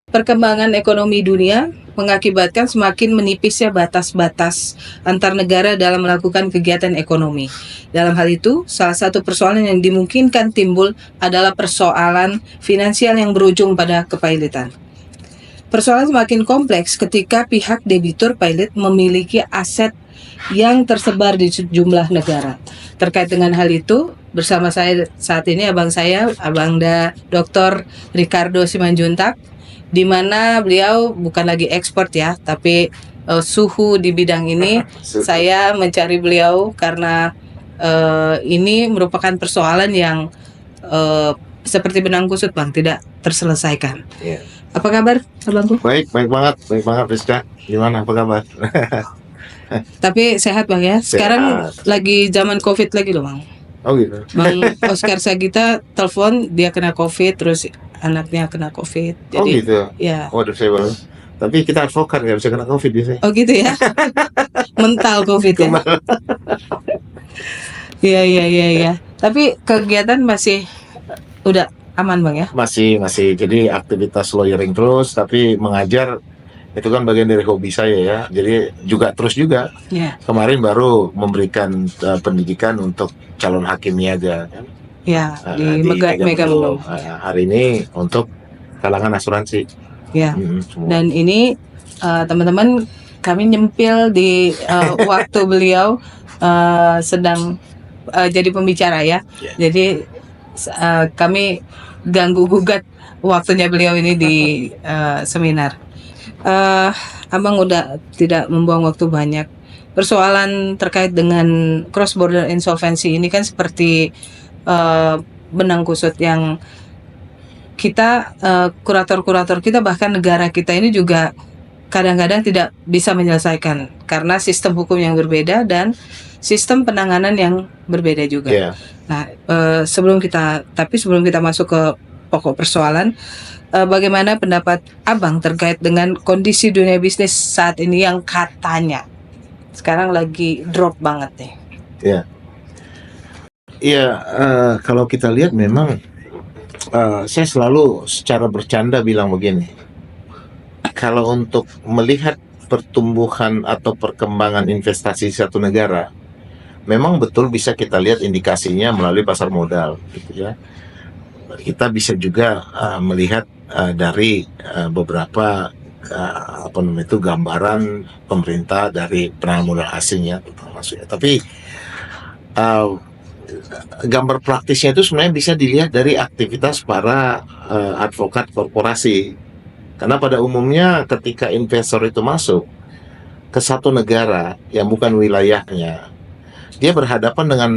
Perkembangan ekonomi dunia mengakibatkan semakin menipisnya batas-batas antar negara dalam melakukan kegiatan ekonomi. Dalam hal itu, salah satu persoalan yang dimungkinkan timbul adalah persoalan finansial yang berujung pada kepailitan. Persoalan semakin kompleks ketika pihak debitur pilot memiliki aset yang tersebar di sejumlah negara. Terkait dengan hal itu, bersama saya saat ini Abangda Dr. Ricardo Simanjuntak, di mana beliau bukan lagi ekspert ya, tapi suhu di bidang ini. Saya mencari beliau karena ini merupakan persoalan yang seperti benang kusut Bang, tidak terselesaikan. Yeah. Apa kabar Abangku? Baik banget Rizka. Gimana, apa kabar? Tapi sehat Bang ya. Sekarang lagi zaman COVID lagi loh Bang. Oh gitu. Bang Oscar Sagita telepon, dia kena COVID, terus anaknya kena COVID. Jadi, oh gitu. Ya. Waduh, saya baru. Tapi kita advokat nggak bisa kena COVID biasanya. Oh gitu ya. Mental COVID ya. Iya. Tapi kegiatan masih udah aman Bang ya? Masih. Jadi aktivitas lawyering terus, tapi mengajar itu kan bagian dari hobi saya ya. Jadi terus juga. Yeah. Kemarin baru memberikan pendidikan untuk calon hakim niaga kan. Ya, di Megamendung. Hari ini untuk kalangan asuransi. Ya. Dan ini teman-teman, kami nyempil di waktu beliau sedang jadi pembicara ya. Jadi kami ganggu gugat waktunya beliau ini di seminar. Abang udah tidak membuang waktu banyak. Persoalan terkait dengan cross border insolvency ini kan seperti benang kusut yang kita kurator-kurator kita, bahkan negara kita ini juga kadang-kadang tidak bisa menyelesaikan karena sistem hukum yang berbeda dan sistem penanganan yang berbeda juga. Yeah. Nah, sebelum kita masuk ke pokok persoalan, bagaimana pendapat Abang terkait dengan kondisi dunia bisnis saat ini yang katanya sekarang lagi drop banget nih? Iya, kalau kita lihat memang saya selalu secara bercanda bilang begini, kalau untuk melihat pertumbuhan atau perkembangan investasi satu negara, memang betul bisa kita lihat indikasinya melalui pasar modal, gitu ya. Kita bisa juga melihat dari beberapa gambaran pemerintah dari penanaman modal asingnya, maksudnya. Tapi gambar praktisnya itu sebenarnya bisa dilihat dari aktivitas para advokat korporasi. Karena pada umumnya ketika investor itu masuk ke satu negara yang bukan wilayahnya, dia berhadapan dengan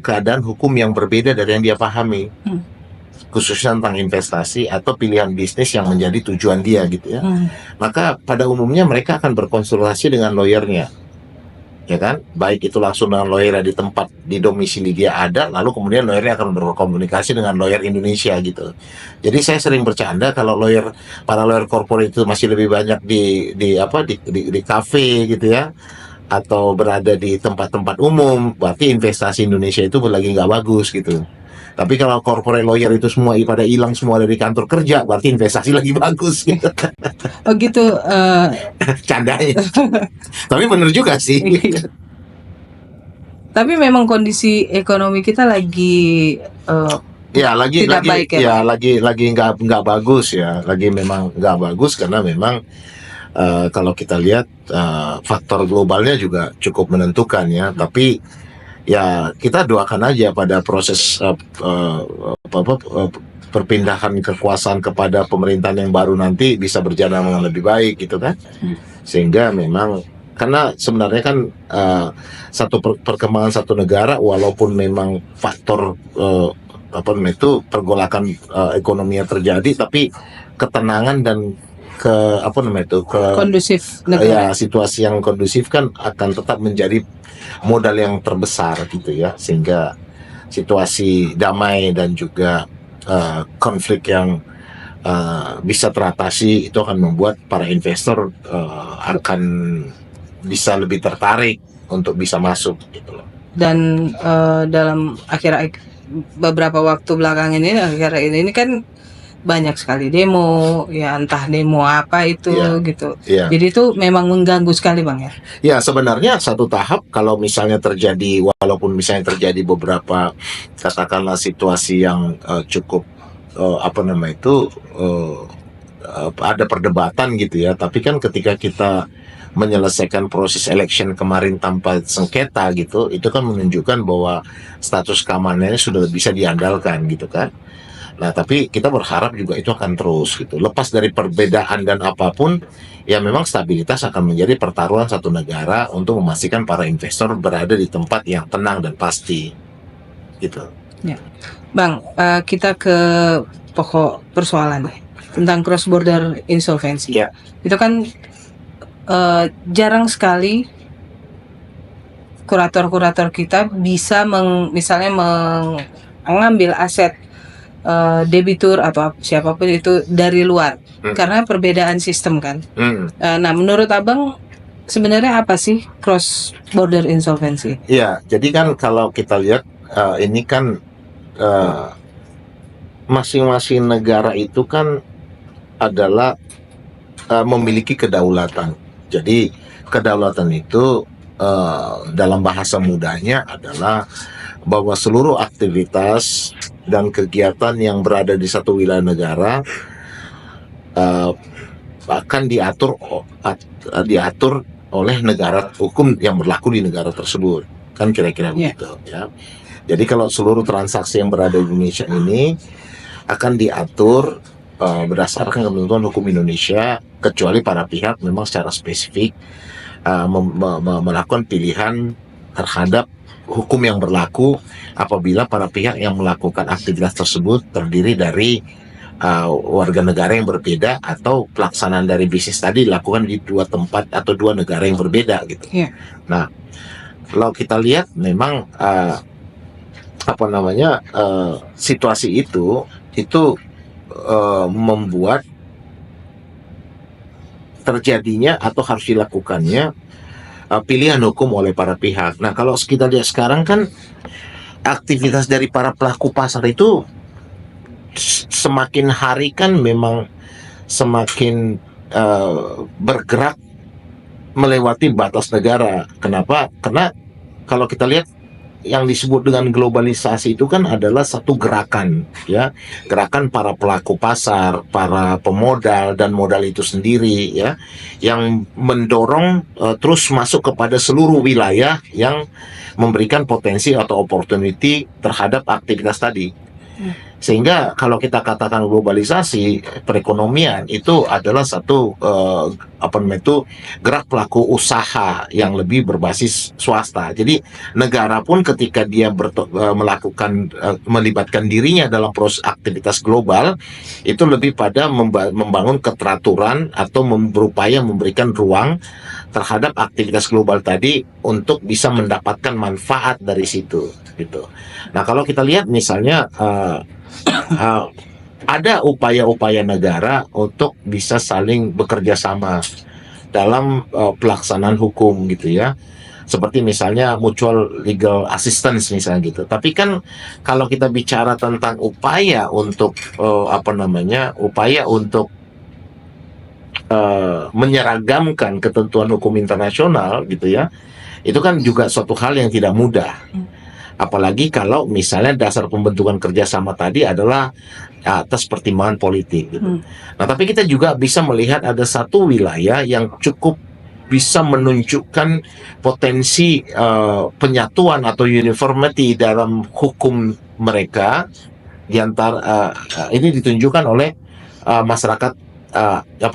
keadaan hukum yang berbeda dari yang dia pahami, khususnya tentang investasi atau pilihan bisnis yang menjadi tujuan dia, gitu ya. Maka pada umumnya mereka akan berkonsultasi dengan lawyernya, ya kan, baik itu langsung dengan lawyer di tempat di domisili dia ada, lalu kemudian lawyernya akan berkomunikasi dengan lawyer Indonesia gitu. Jadi saya sering bercanda kalau para lawyer corporate itu masih lebih banyak di kafe gitu ya, atau berada di tempat-tempat umum, berarti investasi Indonesia itu lagi nggak bagus gitu. Tapi kalau corporate lawyer itu semua pada hilang semua dari kantor kerja, berarti investasi lagi bagus gitu. Oh gitu. Candanya. Tapi bener juga sih. Tapi memang kondisi ekonomi kita lagi tidak baik ya. Lagi nggak bagus ya. Lagi memang nggak bagus karena memang kalau kita lihat faktor globalnya juga cukup menentukan ya. Tapi ya kita doakan aja pada proses perpindahan kekuasaan kepada pemerintahan yang baru nanti bisa berjalan dengan lebih baik gitu kan. Sehingga memang karena sebenarnya kan satu perkembangan satu negara, walaupun memang faktor pergolakan ekonominya terjadi, tapi ketenangan dan kondusif negara. Ya, situasi yang kondusif kan akan tetap menjadi modal yang terbesar gitu ya, sehingga situasi damai dan juga konflik yang bisa teratasi itu akan membuat para investor akan bisa lebih tertarik untuk bisa masuk gitu loh. Dan dalam beberapa waktu belakang ini kan banyak sekali demo, ya entah demo apa itu Iya. gitu. Iya. Jadi itu memang mengganggu sekali Bang ya. Ya, sebenarnya satu tahap kalau misalnya terjadi, walaupun misalnya terjadi beberapa katakanlah situasi yang cukup ada perdebatan gitu ya. Tapi kan ketika kita menyelesaikan proses election kemarin tanpa sengketa gitu, itu kan menunjukkan bahwa status keamanannya sudah bisa diandalkan gitu kan. Nah, tapi kita berharap juga itu akan terus gitu. Lepas dari perbedaan dan apapun, ya memang stabilitas akan menjadi pertaruhan satu negara untuk memastikan para investor berada di tempat yang tenang dan pasti. Gitu. Bang, kita ke pokok persoalan tentang cross border insolvency. Ya. Itu kan jarang sekali kurator-kurator kita bisa misalnya mengambil aset debitur atau siapapun itu dari luar karena perbedaan sistem kan. Nah, menurut Abang sebenarnya apa sih cross border insolvency? Iya, jadi kan kalau kita lihat ini kan masing-masing negara itu kan adalah memiliki kedaulatan. Jadi kedaulatan itu dalam bahasa mudahnya adalah bahwa seluruh aktivitas dan kegiatan yang berada di satu wilayah negara akan diatur oleh negara hukum yang berlaku di negara tersebut, kan kira-kira begitu ya. Jadi kalau seluruh transaksi yang berada di Indonesia ini akan diatur berdasarkan ketentuan hukum Indonesia, kecuali para pihak memang secara spesifik melakukan pilihan terhadap hukum yang berlaku apabila para pihak yang melakukan aktivitas tersebut terdiri dari warga negara yang berbeda atau pelaksanaan dari bisnis tadi dilakukan di dua tempat atau dua negara yang berbeda gitu. Nah, kalau kita lihat memang situasi itu membuat terjadinya atau harus dilakukannya pilihan hukum oleh para pihak. Nah, kalau kita lihat sekarang kan aktivitas dari para pelaku pasar itu semakin hari kan memang semakin bergerak melewati batas negara. Kenapa? Karena kalau kita lihat yang disebut dengan globalisasi itu kan adalah satu gerakan, ya, gerakan para pelaku pasar, para pemodal dan modal itu sendiri, ya, yang mendorong terus masuk kepada seluruh wilayah yang memberikan potensi atau opportunity terhadap aktivitas tadi. Sehingga kalau kita katakan globalisasi perekonomian itu adalah satu gerak pelaku usaha yang lebih berbasis swasta. Jadi negara pun ketika dia melibatkan dirinya dalam proses aktivitas global itu lebih pada membangun keteraturan atau berupaya memberikan ruang terhadap aktivitas global tadi untuk bisa mendapatkan manfaat dari situ gitu. Nah, kalau kita lihat misalnya ada upaya-upaya negara untuk bisa saling bekerja sama dalam pelaksanaan hukum gitu ya. Seperti misalnya mutual legal assistance misalnya gitu. Tapi kan kalau kita bicara tentang upaya untuk menyeragamkan ketentuan hukum internasional gitu ya, itu kan juga suatu hal yang tidak mudah. Apalagi kalau misalnya dasar pembentukan kerjasama tadi adalah atas pertimbangan politik gitu. Nah, tapi kita juga bisa melihat ada satu wilayah yang cukup bisa menunjukkan potensi penyatuan atau uniformity dalam hukum mereka di antara ini ditunjukkan oleh masyarakat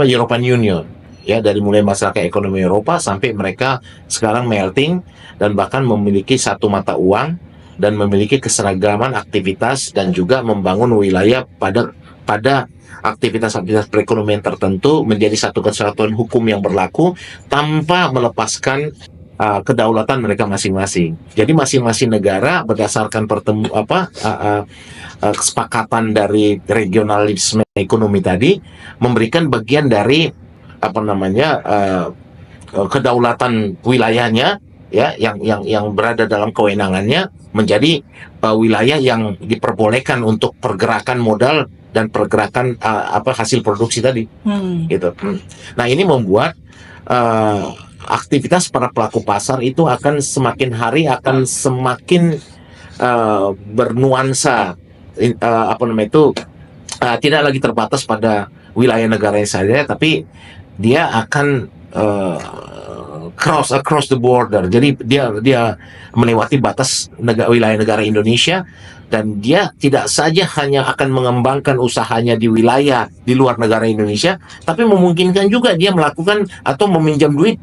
European Union, ya, dari mulai masyarakat ekonomi Eropa sampai mereka sekarang melting dan bahkan memiliki satu mata uang dan memiliki keseragaman aktivitas dan juga membangun wilayah pada aktivitas-aktivitas perekonomian tertentu menjadi satu kesatuan hukum yang berlaku tanpa melepaskan kedaulatan mereka masing-masing. Jadi masing-masing negara berdasarkan kesepakatan dari regionalisme ekonomi tadi memberikan bagian dari kedaulatan wilayahnya, ya, yang berada dalam kewenangannya menjadi wilayah yang diperbolehkan untuk pergerakan modal dan pergerakan hasil produksi tadi, gitu. Nah, ini membuat aktivitas para pelaku pasar itu akan semakin hari akan semakin bernuansa, tidak lagi terbatas pada wilayah negara saja, tapi dia akan across the border. Jadi dia melewati batas wilayah negara Indonesia, dan dia tidak saja hanya akan mengembangkan usahanya di wilayah di luar negara Indonesia, tapi memungkinkan juga dia melakukan atau meminjam duit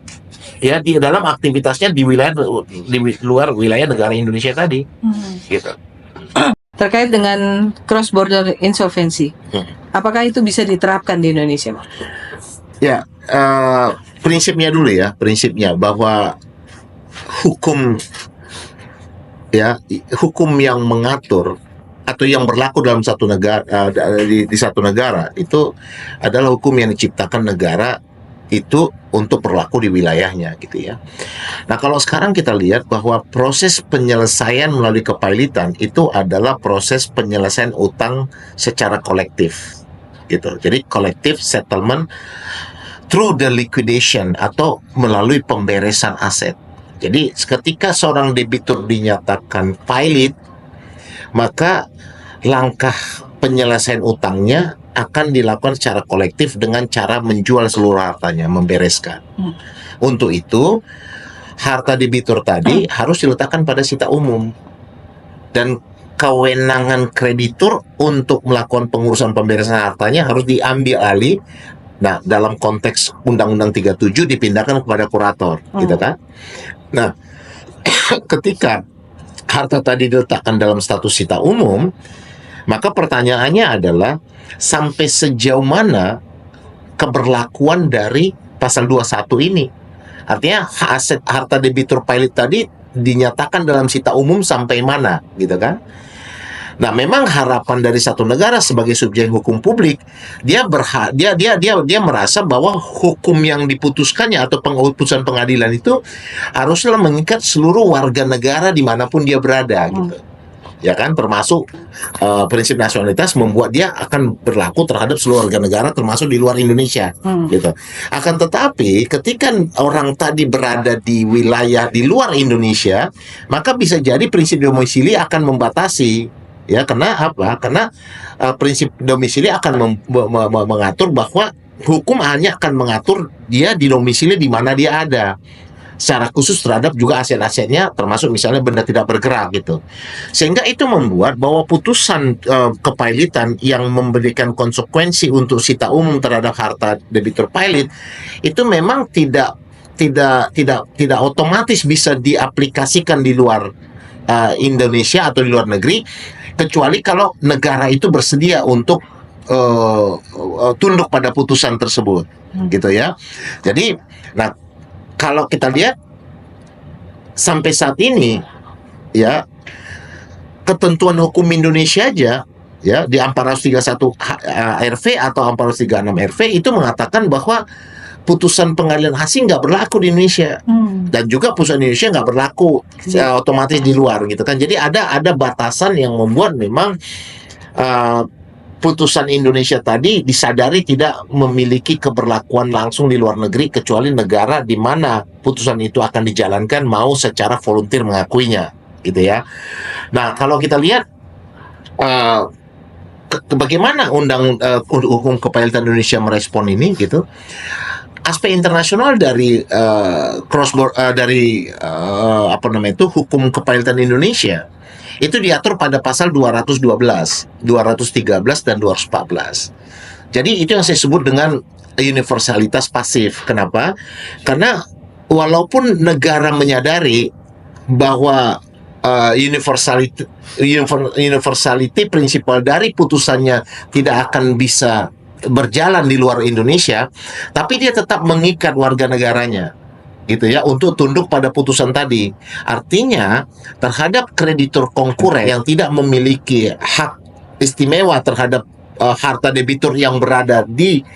ya di dalam aktivitasnya di luar wilayah negara Indonesia tadi. Gitu. Terkait dengan cross border insolvency, apakah itu bisa diterapkan di Indonesia, Pak? Ya, prinsipnya dulu ya, prinsipnya bahwa hukum yang mengatur atau yang berlaku dalam satu negara di satu negara itu adalah hukum yang diciptakan negara itu untuk berlaku di wilayahnya, gitu ya. Nah, kalau sekarang kita lihat bahwa proses penyelesaian melalui kepailitan itu adalah proses penyelesaian utang secara kolektif, gitu. Jadi collective settlement through the liquidation atau melalui pemberesan aset. Jadi ketika seorang debitur dinyatakan pailit, maka langkah penyelesaian utangnya akan dilakukan secara kolektif dengan cara menjual seluruh hartanya, membereskan. Untuk itu, harta debitur tadi harus diletakkan pada sita umum, dan kewenangan kreditur untuk melakukan pengurusan pemberesan hartanya harus diambil alih. Nah, dalam konteks Undang-Undang 37 dipindahkan kepada kurator, gitu kan? Nah, ketika harta tadi diletakkan dalam status sita umum, maka pertanyaannya adalah sampai sejauh mana keberlakuan dari pasal 21 ini. Artinya aset harta debitur pailit tadi dinyatakan dalam sita umum sampai mana, gitu kan? Nah, memang harapan dari satu negara sebagai subjek hukum publik, dia merasa bahwa hukum yang diputuskannya atau putusan pengadilan itu haruslah mengikat seluruh warga negara dimanapun dia berada, gitu. Ya kan, termasuk prinsip nasionalitas membuat dia akan berlaku terhadap seluruh warga negara termasuk di luar Indonesia, gitu. Akan tetapi ketika orang tadi berada di wilayah di luar Indonesia, maka bisa jadi prinsip domisili akan membatasi. Ya, karena apa? Karena prinsip domisili akan mengatur bahwa hukum hanya akan mengatur dia di domisili di mana dia ada. Secara khusus terhadap juga aset-asetnya, termasuk misalnya benda tidak bergerak, gitu. Sehingga itu membuat bahwa putusan kepailitan yang memberikan konsekuensi untuk sita umum terhadap harta debitur pailit itu memang tidak otomatis bisa diaplikasikan di luar Indonesia atau di luar negeri, kecuali kalau negara itu bersedia untuk tunduk pada putusan tersebut, gitu ya. Jadi, nah, kalau kita lihat sampai saat ini, ya, ketentuan hukum Indonesia aja, ya, di 431 RV atau 436 RV itu mengatakan bahwa putusan pengadilan asing nggak berlaku di Indonesia, dan juga putusan Indonesia nggak berlaku otomatis di luar, gitu kan. Jadi ada batasan yang membuat memang putusan Indonesia tadi disadari tidak memiliki keberlakuan langsung di luar negeri, kecuali negara di mana putusan itu akan dijalankan mau secara volunteer mengakuinya, gitu ya. Nah, kalau kita lihat bagaimana hukum kepailitan Indonesia merespon ini, gitu. Aspek internasional dari hukum kepailitan Indonesia itu diatur pada pasal 212, 213 dan 214. Jadi itu yang saya sebut dengan universalitas pasif. Kenapa? Karena walaupun negara menyadari bahwa universality prinsipal dari putusannya tidak akan bisa berjalan di luar Indonesia, tapi dia tetap mengikat warga negaranya, gitu ya, untuk tunduk pada putusan tadi. Artinya terhadap kreditur konkuren yang tidak memiliki hak istimewa terhadap harta debitur yang berada di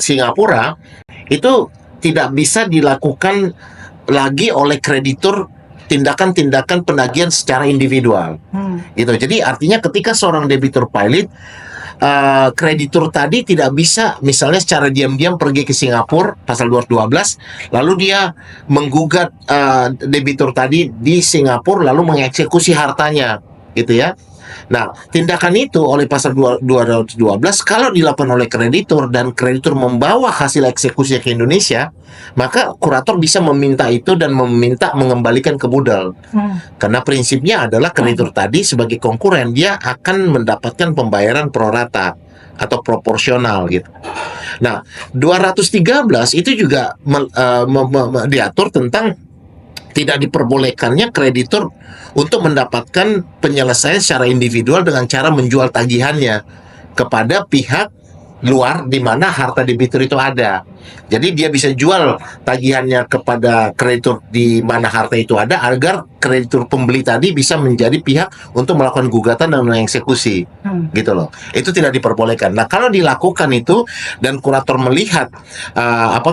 Singapura, itu tidak bisa dilakukan lagi oleh kreditur tindakan-tindakan penagihan secara individual, gitu. Jadi artinya ketika seorang debitur pailit kreditur tadi tidak bisa misalnya secara diam-diam pergi ke Singapura pasal 212 lalu dia menggugat debitur tadi di Singapura lalu mengeksekusi hartanya gitu ya. Nah, tindakan itu oleh pasal 212 kalau dilakukan oleh kreditur dan kreditur membawa hasil eksekusinya ke Indonesia, maka kurator bisa meminta itu dan meminta mengembalikan ke modal. Karena prinsipnya adalah kreditur tadi sebagai konkuren dia akan mendapatkan pembayaran pro rata atau proporsional gitu. Nah, 213 itu juga diatur tentang tidak diperbolehkannya kreditur untuk mendapatkan penyelesaian secara individual dengan cara menjual tagihannya kepada pihak luar di mana harta debitur itu ada. Jadi dia bisa jual tagihannya kepada kreditur di mana harta itu ada agar kreditur pembeli tadi bisa menjadi pihak untuk melakukan gugatan dan mengeksekusi. Gitu loh. Itu tidak diperbolehkan. Nah, kalau dilakukan itu dan kurator melihat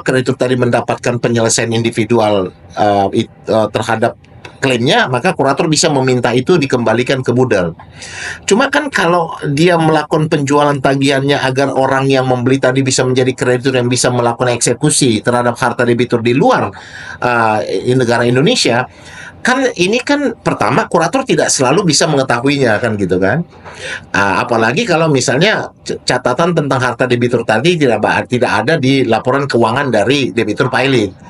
kreditur tadi mendapatkan penyelesaian individual terhadap klaimnya, maka kurator bisa meminta itu dikembalikan ke modal. Cuma kan kalau dia melakukan penjualan tagihannya agar orang yang membeli tadi bisa menjadi kreditur yang bisa melakukan eksekusi terhadap harta debitur di luar negara Indonesia, kan ini kan pertama kurator tidak selalu bisa mengetahuinya kan gitu kan. Apalagi kalau misalnya catatan tentang harta debitur tadi tidak ada di laporan keuangan dari debitur pilot.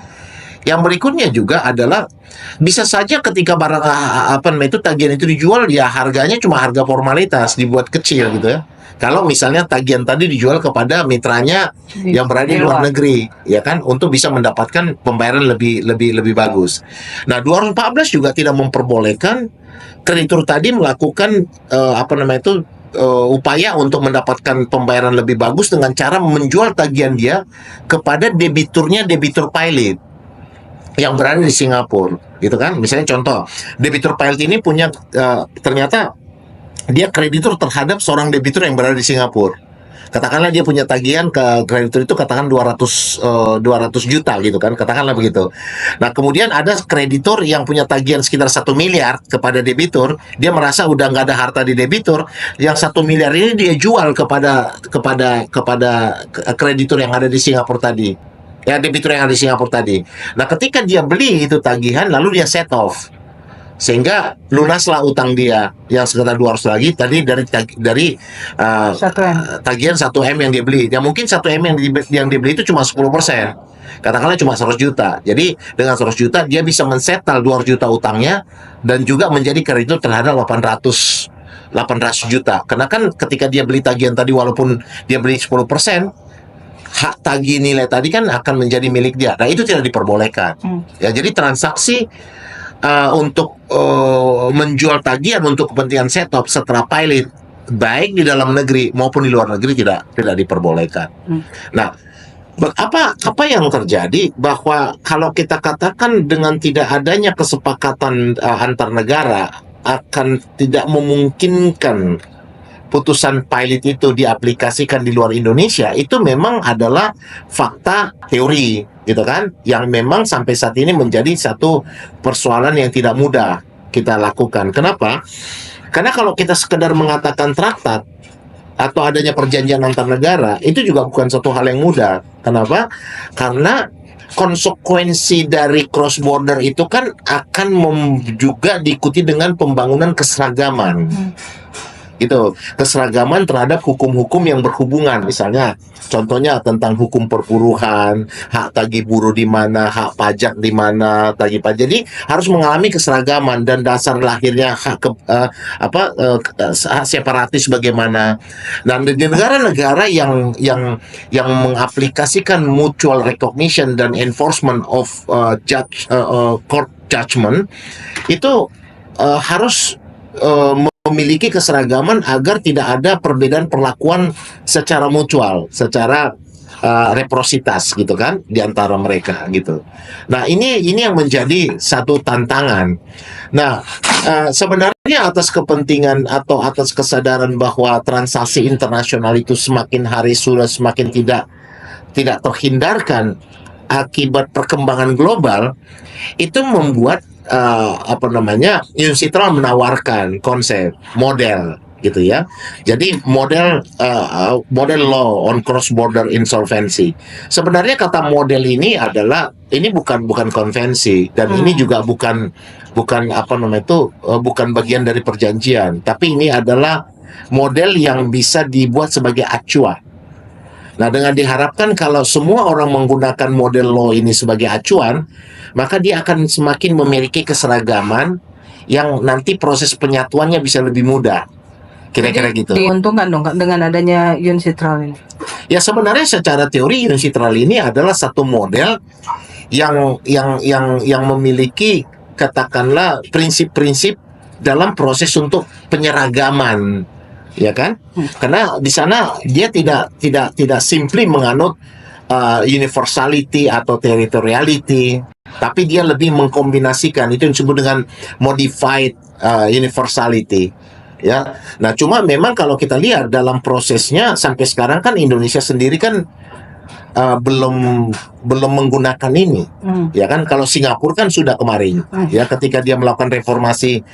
Yang berikutnya juga adalah bisa saja ketika barang itu tagihan itu dijual ya harganya cuma harga formalitas dibuat kecil gitu ya. Kalau misalnya tagihan tadi dijual kepada mitranya yang berada di luar negeri ya kan untuk bisa mendapatkan pembayaran lebih bagus. Nah, 214 juga tidak memperbolehkan kreditur tadi melakukan upaya untuk mendapatkan pembayaran lebih bagus dengan cara menjual tagihan dia kepada debitur pilot yang berada di Singapura, gitu kan? Misalnya contoh, debitur pilot ini punya ternyata dia kreditur terhadap seorang debitur yang berada di Singapura. Katakanlah dia punya tagihan ke kreditur itu katakan 200 juta gitu kan, katakanlah begitu. Nah, kemudian ada kreditur yang punya tagihan sekitar 1 miliar kepada debitur, dia merasa udah nggak ada harta di debitur, yang 1 miliar ini dia jual kepada kreditur yang ada di Singapura tadi. Ya, debitur yang ada di Singapura tadi. Nah, ketika dia beli itu tagihan, lalu dia set off, sehingga lunaslah utang dia yang sekitar 200 lagi tadi dari tagihan 1M yang dia beli. Ya mungkin 1M yang dibeli itu cuma 10%. Katakanlah cuma 100 juta. Jadi dengan 100 juta dia bisa mensetel 200 juta utangnya dan juga menjadi kreditur terhadap 800 juta. Karena kan ketika dia beli tagihan tadi walaupun dia beli 10%, hak tagih nilai tadi kan akan menjadi milik dia. Nah, itu tidak diperbolehkan. Ya, jadi transaksi untuk menjual tagihan untuk kepentingan set-top setelah pilot baik di dalam negeri maupun di luar negeri tidak diperbolehkan. Nah, apa yang terjadi bahwa kalau kita katakan dengan tidak adanya kesepakatan antar negara akan tidak memungkinkan putusan pilot itu diaplikasikan di luar Indonesia, itu memang adalah fakta teori gitu kan, yang memang sampai saat ini menjadi satu persoalan yang tidak mudah kita lakukan. Kenapa? Karena kalau kita sekedar mengatakan traktat atau adanya perjanjian antar negara, itu juga bukan satu hal yang mudah. Kenapa? Karena konsekuensi dari cross border itu kan akan juga diikuti dengan pembangunan keseragaman. Itu keseragaman terhadap hukum-hukum yang berhubungan, misalnya contohnya tentang hukum perburuhan, hak tagih buruh di mana, hak pajak di mana, tagih pajak. Jadi harus mengalami keseragaman dan dasar lahirnya hak separatis bagaimana. Dan di negara-negara yang mengaplikasikan mutual recognition dan enforcement of court judgment itu harus memiliki keseragaman agar tidak ada perbedaan perlakuan secara mutual, secara reprositas gitu kan di antara mereka gitu. Nah, ini yang menjadi satu tantangan. Nah, sebenarnya atas kepentingan atau atas kesadaran bahwa transaksi internasional itu semakin hari sudah semakin tidak terhindarkan akibat perkembangan global, itu membuat UNCITRAL menawarkan konsep model gitu ya. Jadi model law on cross border insolvency. Sebenarnya kata model ini adalah ini bukan konvensi dan ini juga bukan apa namanya itu bukan bagian dari perjanjian, tapi ini adalah model yang bisa dibuat sebagai acuan. Nah, dengan diharapkan kalau semua orang menggunakan model law ini sebagai acuan, maka dia akan semakin memiliki keseragaman yang nanti proses penyatuannya bisa lebih mudah. Kira-kira gitu. Diuntungkan dong Kak, dengan adanya UNCITRAL ini. Ya sebenarnya secara teori UNCITRAL ini adalah satu model yang memiliki katakanlah prinsip-prinsip dalam proses untuk penyeragaman, ya kan? Karena di sana dia tidak simply menganut universality atau territoriality, tapi dia lebih mengkombinasikan itu yang disebut dengan modified universality. Ya, nah cuma memang kalau kita lihat dalam prosesnya sampai sekarang kan Indonesia sendiri kan belum menggunakan ini, ya kan? Kalau Singapura kan sudah kemarin, ya ketika dia melakukan reformasi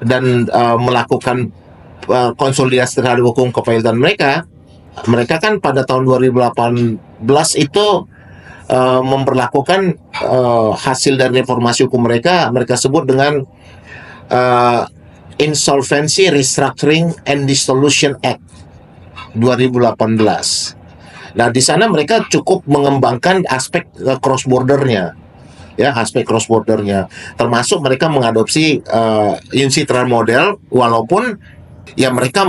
dan melakukan konsolidasi terhadap hukum kepailitan mereka kan pada tahun 2018 itu memperlakukan hasil dari reformasi hukum mereka sebut dengan Insolvency Restructuring and Dissolution Act 2018. Nah, di sana mereka cukup mengembangkan aspek cross bordernya, ya aspek cross bordernya, termasuk mereka mengadopsi UNCITRAL model, walaupun ya mereka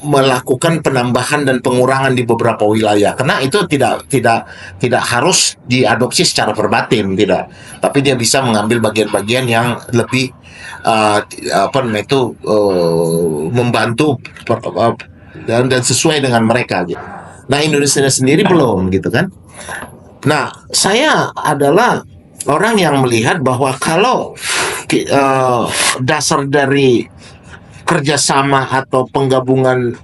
melakukan penambahan dan pengurangan di beberapa wilayah, karena itu tidak harus diadopsi secara verbatim, tidak, tapi dia bisa mengambil bagian-bagian yang lebih membantu dan sesuai dengan mereka gitu. Nah, Indonesia sendiri belum gitu kan. Nah, saya adalah orang yang melihat bahwa kalau dasar dari kerjasama atau penggabungan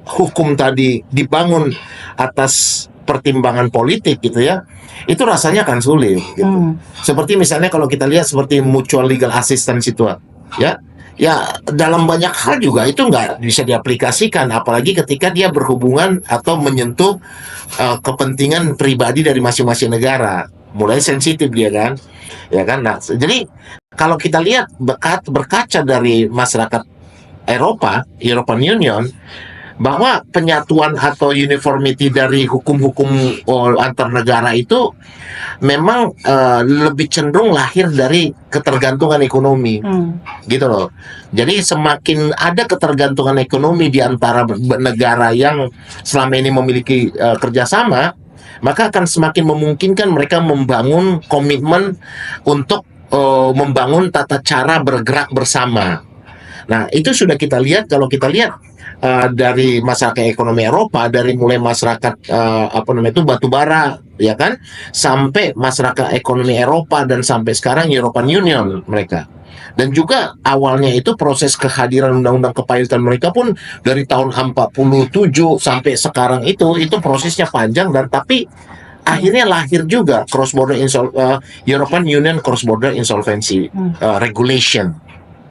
hukum tadi dibangun atas pertimbangan politik gitu ya, itu rasanya akan sulit gitu. Seperti misalnya kalau kita lihat seperti mutual legal assistance itu ya dalam banyak hal juga itu nggak bisa diaplikasikan, apalagi ketika dia berhubungan atau menyentuh kepentingan pribadi dari masing-masing negara, mulai sensitif dia kan, ya kan. Nah, jadi kalau kita lihat berkaca dari masyarakat European Union, bahwa penyatuan atau uniformity dari hukum-hukum antar negara itu memang lebih cenderung lahir dari ketergantungan ekonomi, gitu loh. Jadi semakin ada ketergantungan ekonomi di antara negara yang selama ini memiliki kerjasama, maka akan semakin memungkinkan mereka membangun komitmen untuk membangun tata cara bergerak bersama. Nah, itu sudah kita lihat kalau kita lihat dari masyarakat ekonomi Eropa, dari mulai masyarakat batubara, ya kan, sampai masyarakat ekonomi Eropa dan sampai sekarang European Union mereka. Dan juga awalnya itu proses kehadiran undang-undang kepailitan mereka pun dari tahun 47 sampai sekarang itu prosesnya panjang, dan tapi akhirnya lahir juga cross border European Union cross border insolvency regulation,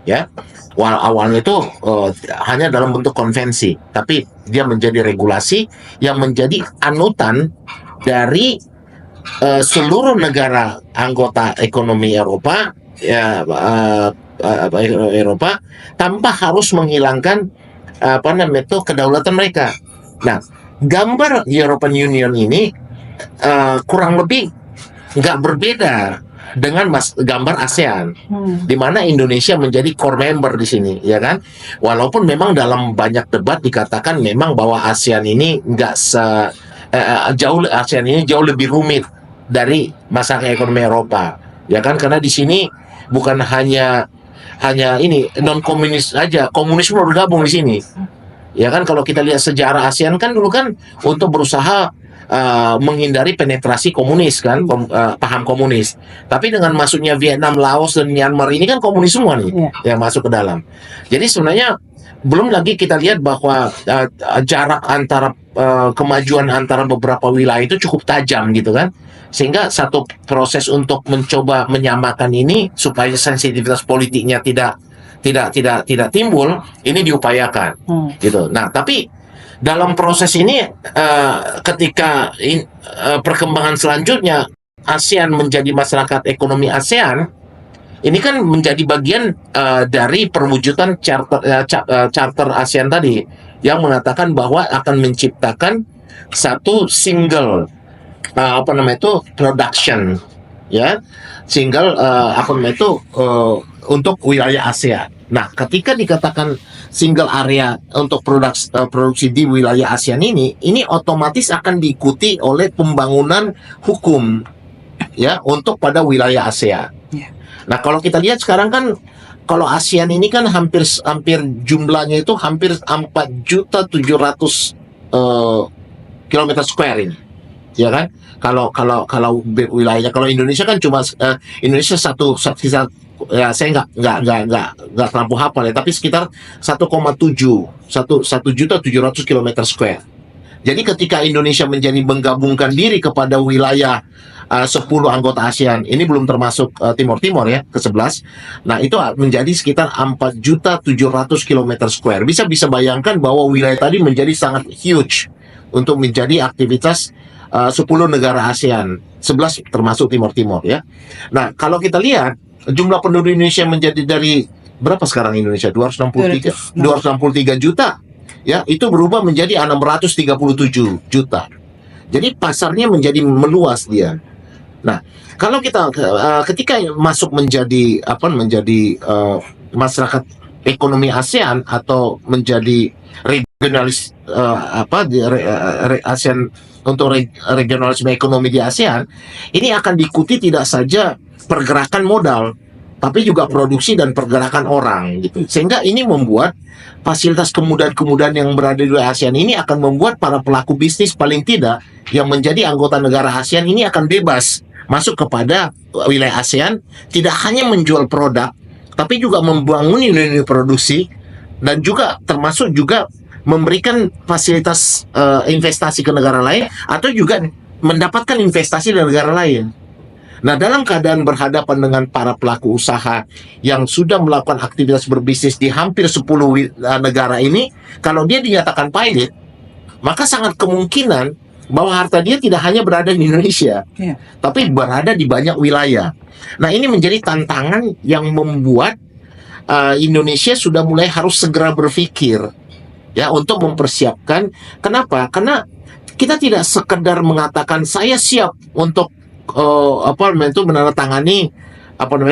ya. Awalnya itu hanya dalam bentuk konvensi, tapi dia menjadi regulasi yang menjadi anutan dari seluruh negara anggota ekonomi Eropa, ya, Eropa, tanpa harus menghilangkan kedaulatan mereka. Nah, gambar European Union ini kurang lebih nggak berbeda dengan gambar ASEAN, di mana Indonesia menjadi core member di sini, ya kan? Walaupun memang dalam banyak debat dikatakan memang bahwa ASEAN ini ASEAN ini jauh lebih rumit dari masyarakat ekonomi Eropa, ya kan? Karena di sini bukan hanya ini non komunis aja, komunis baru gabung di sini, ya kan? Kalau kita lihat sejarah ASEAN kan dulu kan untuk berusaha menghindari penetrasi komunis kan, paham komunis. Tapi dengan masuknya Vietnam, Laos dan Myanmar ini kan komunis semua nih yang masuk ke dalam. Jadi sebenarnya belum lagi kita lihat bahwa jarak antara kemajuan antara beberapa wilayah itu cukup tajam gitu kan. Sehingga satu proses untuk mencoba menyamakan ini supaya sensitivitas politiknya tidak tidak timbul, ini diupayakan gitu. Nah, tapi dalam proses ini ketika perkembangan selanjutnya ASEAN menjadi masyarakat ekonomi ASEAN, ini kan menjadi bagian dari perwujudan charter ASEAN tadi yang mengatakan bahwa akan menciptakan satu single production, ya, single untuk wilayah ASEAN. Nah, ketika dikatakan single area untuk produksi di wilayah ASEAN ini otomatis akan diikuti oleh pembangunan hukum, ya, untuk pada wilayah ASEAN. Nah, kalau kita lihat sekarang kan, kalau ASEAN ini kan hampir jumlahnya itu hampir 4.700.000 kilometer square ini, ya kan? Kalau wilayahnya, kalau Indonesia kan cuma Indonesia satu ya, saya nggak terlalu hafal ya, tapi sekitar 1,7 kilometer square. Jadi ketika Indonesia menggabungkan diri kepada wilayah 10 anggota ASEAN, ini belum termasuk Timor ya, ke-11. Nah, itu menjadi sekitar 4.700.000 kilometer square. Bisa bayangkan bahwa wilayah tadi menjadi sangat huge untuk menjadi aktivitas 10 negara ASEAN, 11 termasuk Timor ya. Nah, kalau kita lihat jumlah penduduk Indonesia menjadi dari berapa sekarang Indonesia? 263 juta. Ya, itu berubah menjadi 637 juta. Jadi pasarnya menjadi meluas dia. Nah, kalau kita ketika masuk menjadi masyarakat ekonomi ASEAN atau menjadi regionalis ASEAN untuk regionalisme ekonomi di ASEAN, ini akan diikuti tidak saja pergerakan modal, tapi juga produksi dan pergerakan orang gitu. Sehingga ini membuat fasilitas kemudahan yang berada di ASEAN ini akan membuat para pelaku bisnis paling tidak yang menjadi anggota negara ASEAN ini akan bebas masuk kepada wilayah ASEAN, tidak hanya menjual produk, tapi juga membangun unit produksi dan juga termasuk juga memberikan fasilitas investasi ke negara lain atau juga mendapatkan investasi dari negara lain. Nah, dalam keadaan berhadapan dengan para pelaku usaha yang sudah melakukan aktivitas berbisnis di hampir 10 negara ini, kalau dia dinyatakan pilot, maka sangat kemungkinan bahwa harta dia tidak hanya berada di Indonesia, tapi berada di banyak wilayah. Nah, ini menjadi tantangan yang membuat Indonesia sudah mulai harus segera berpikir, ya, untuk mempersiapkan. Kenapa? Karena kita tidak sekedar mengatakan saya siap untuk menandatangani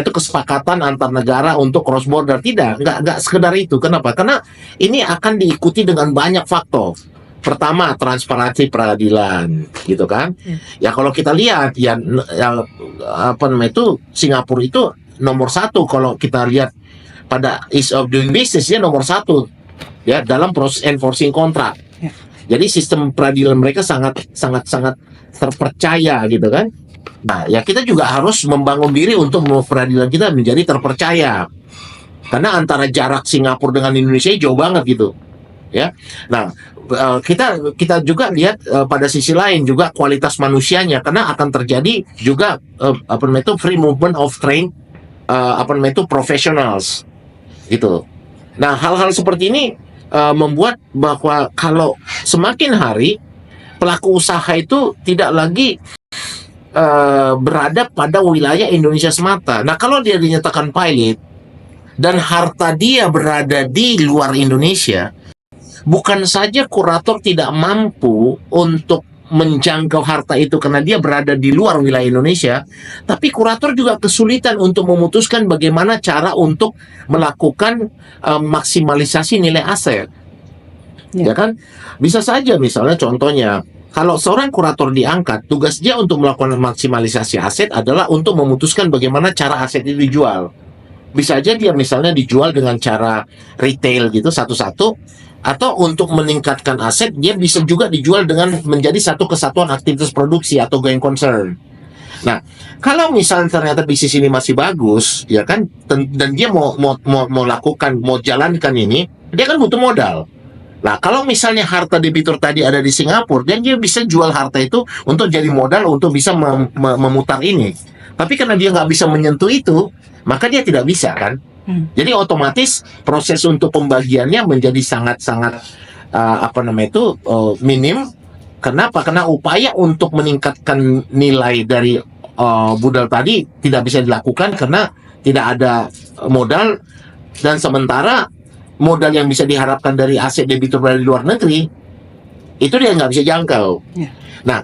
kesepakatan antar negara untuk cross border. Nggak sekedar itu. Kenapa? Karena ini akan diikuti dengan banyak faktor. Pertama, transparansi peradilan, gitu kan? Ya, kalau kita lihat Singapura itu nomor 1 kalau kita lihat pada ease of doing business, dia nomor 1 ya dalam proses enforcing kontrak. Jadi sistem peradilan mereka sangat terpercaya, gitu kan? Nah, ya kita juga harus membangun diri untuk peradilan kita menjadi terpercaya. Karena antara jarak Singapura dengan Indonesia jauh banget gitu. Ya. Nah, kita juga lihat pada sisi lain juga kualitas manusianya, karena akan terjadi juga free movement of trained professionals gitu. Nah, hal-hal seperti ini membuat bahwa kalau semakin hari pelaku usaha itu tidak lagi berada pada wilayah Indonesia semata. Nah, kalau dia dinyatakan pilot dan harta dia berada di luar Indonesia, bukan saja kurator tidak mampu untuk menjangkau harta itu karena dia berada di luar wilayah Indonesia, tapi kurator juga kesulitan untuk memutuskan bagaimana cara untuk melakukan maksimalisasi nilai aset. Ya kan? Bisa saja misalnya contohnya, kalau seorang kurator diangkat, tugas dia untuk melakukan maksimalisasi aset adalah untuk memutuskan bagaimana cara aset itu dijual. Bisa aja dia misalnya dijual dengan cara retail gitu satu-satu, atau untuk meningkatkan aset dia bisa juga dijual dengan menjadi satu kesatuan aktivitas produksi atau going concern. Nah, kalau misalnya ternyata bisnis ini masih bagus, ya kan, dan dia mau jalankan ini, dia kan butuh modal. Nah, kalau misalnya harta debitur tadi ada di Singapura, dan dia bisa jual harta itu untuk jadi modal untuk bisa memutar ini. Tapi karena dia nggak bisa menyentuh itu, maka dia tidak bisa kan. Jadi otomatis proses untuk pembagiannya menjadi sangat-sangat minim. Kenapa? Karena upaya untuk meningkatkan nilai dari budal tadi tidak bisa dilakukan karena tidak ada modal, dan sementara modal yang bisa diharapkan dari aset debitur dari luar negeri itu dia nggak bisa jangkau. Nah,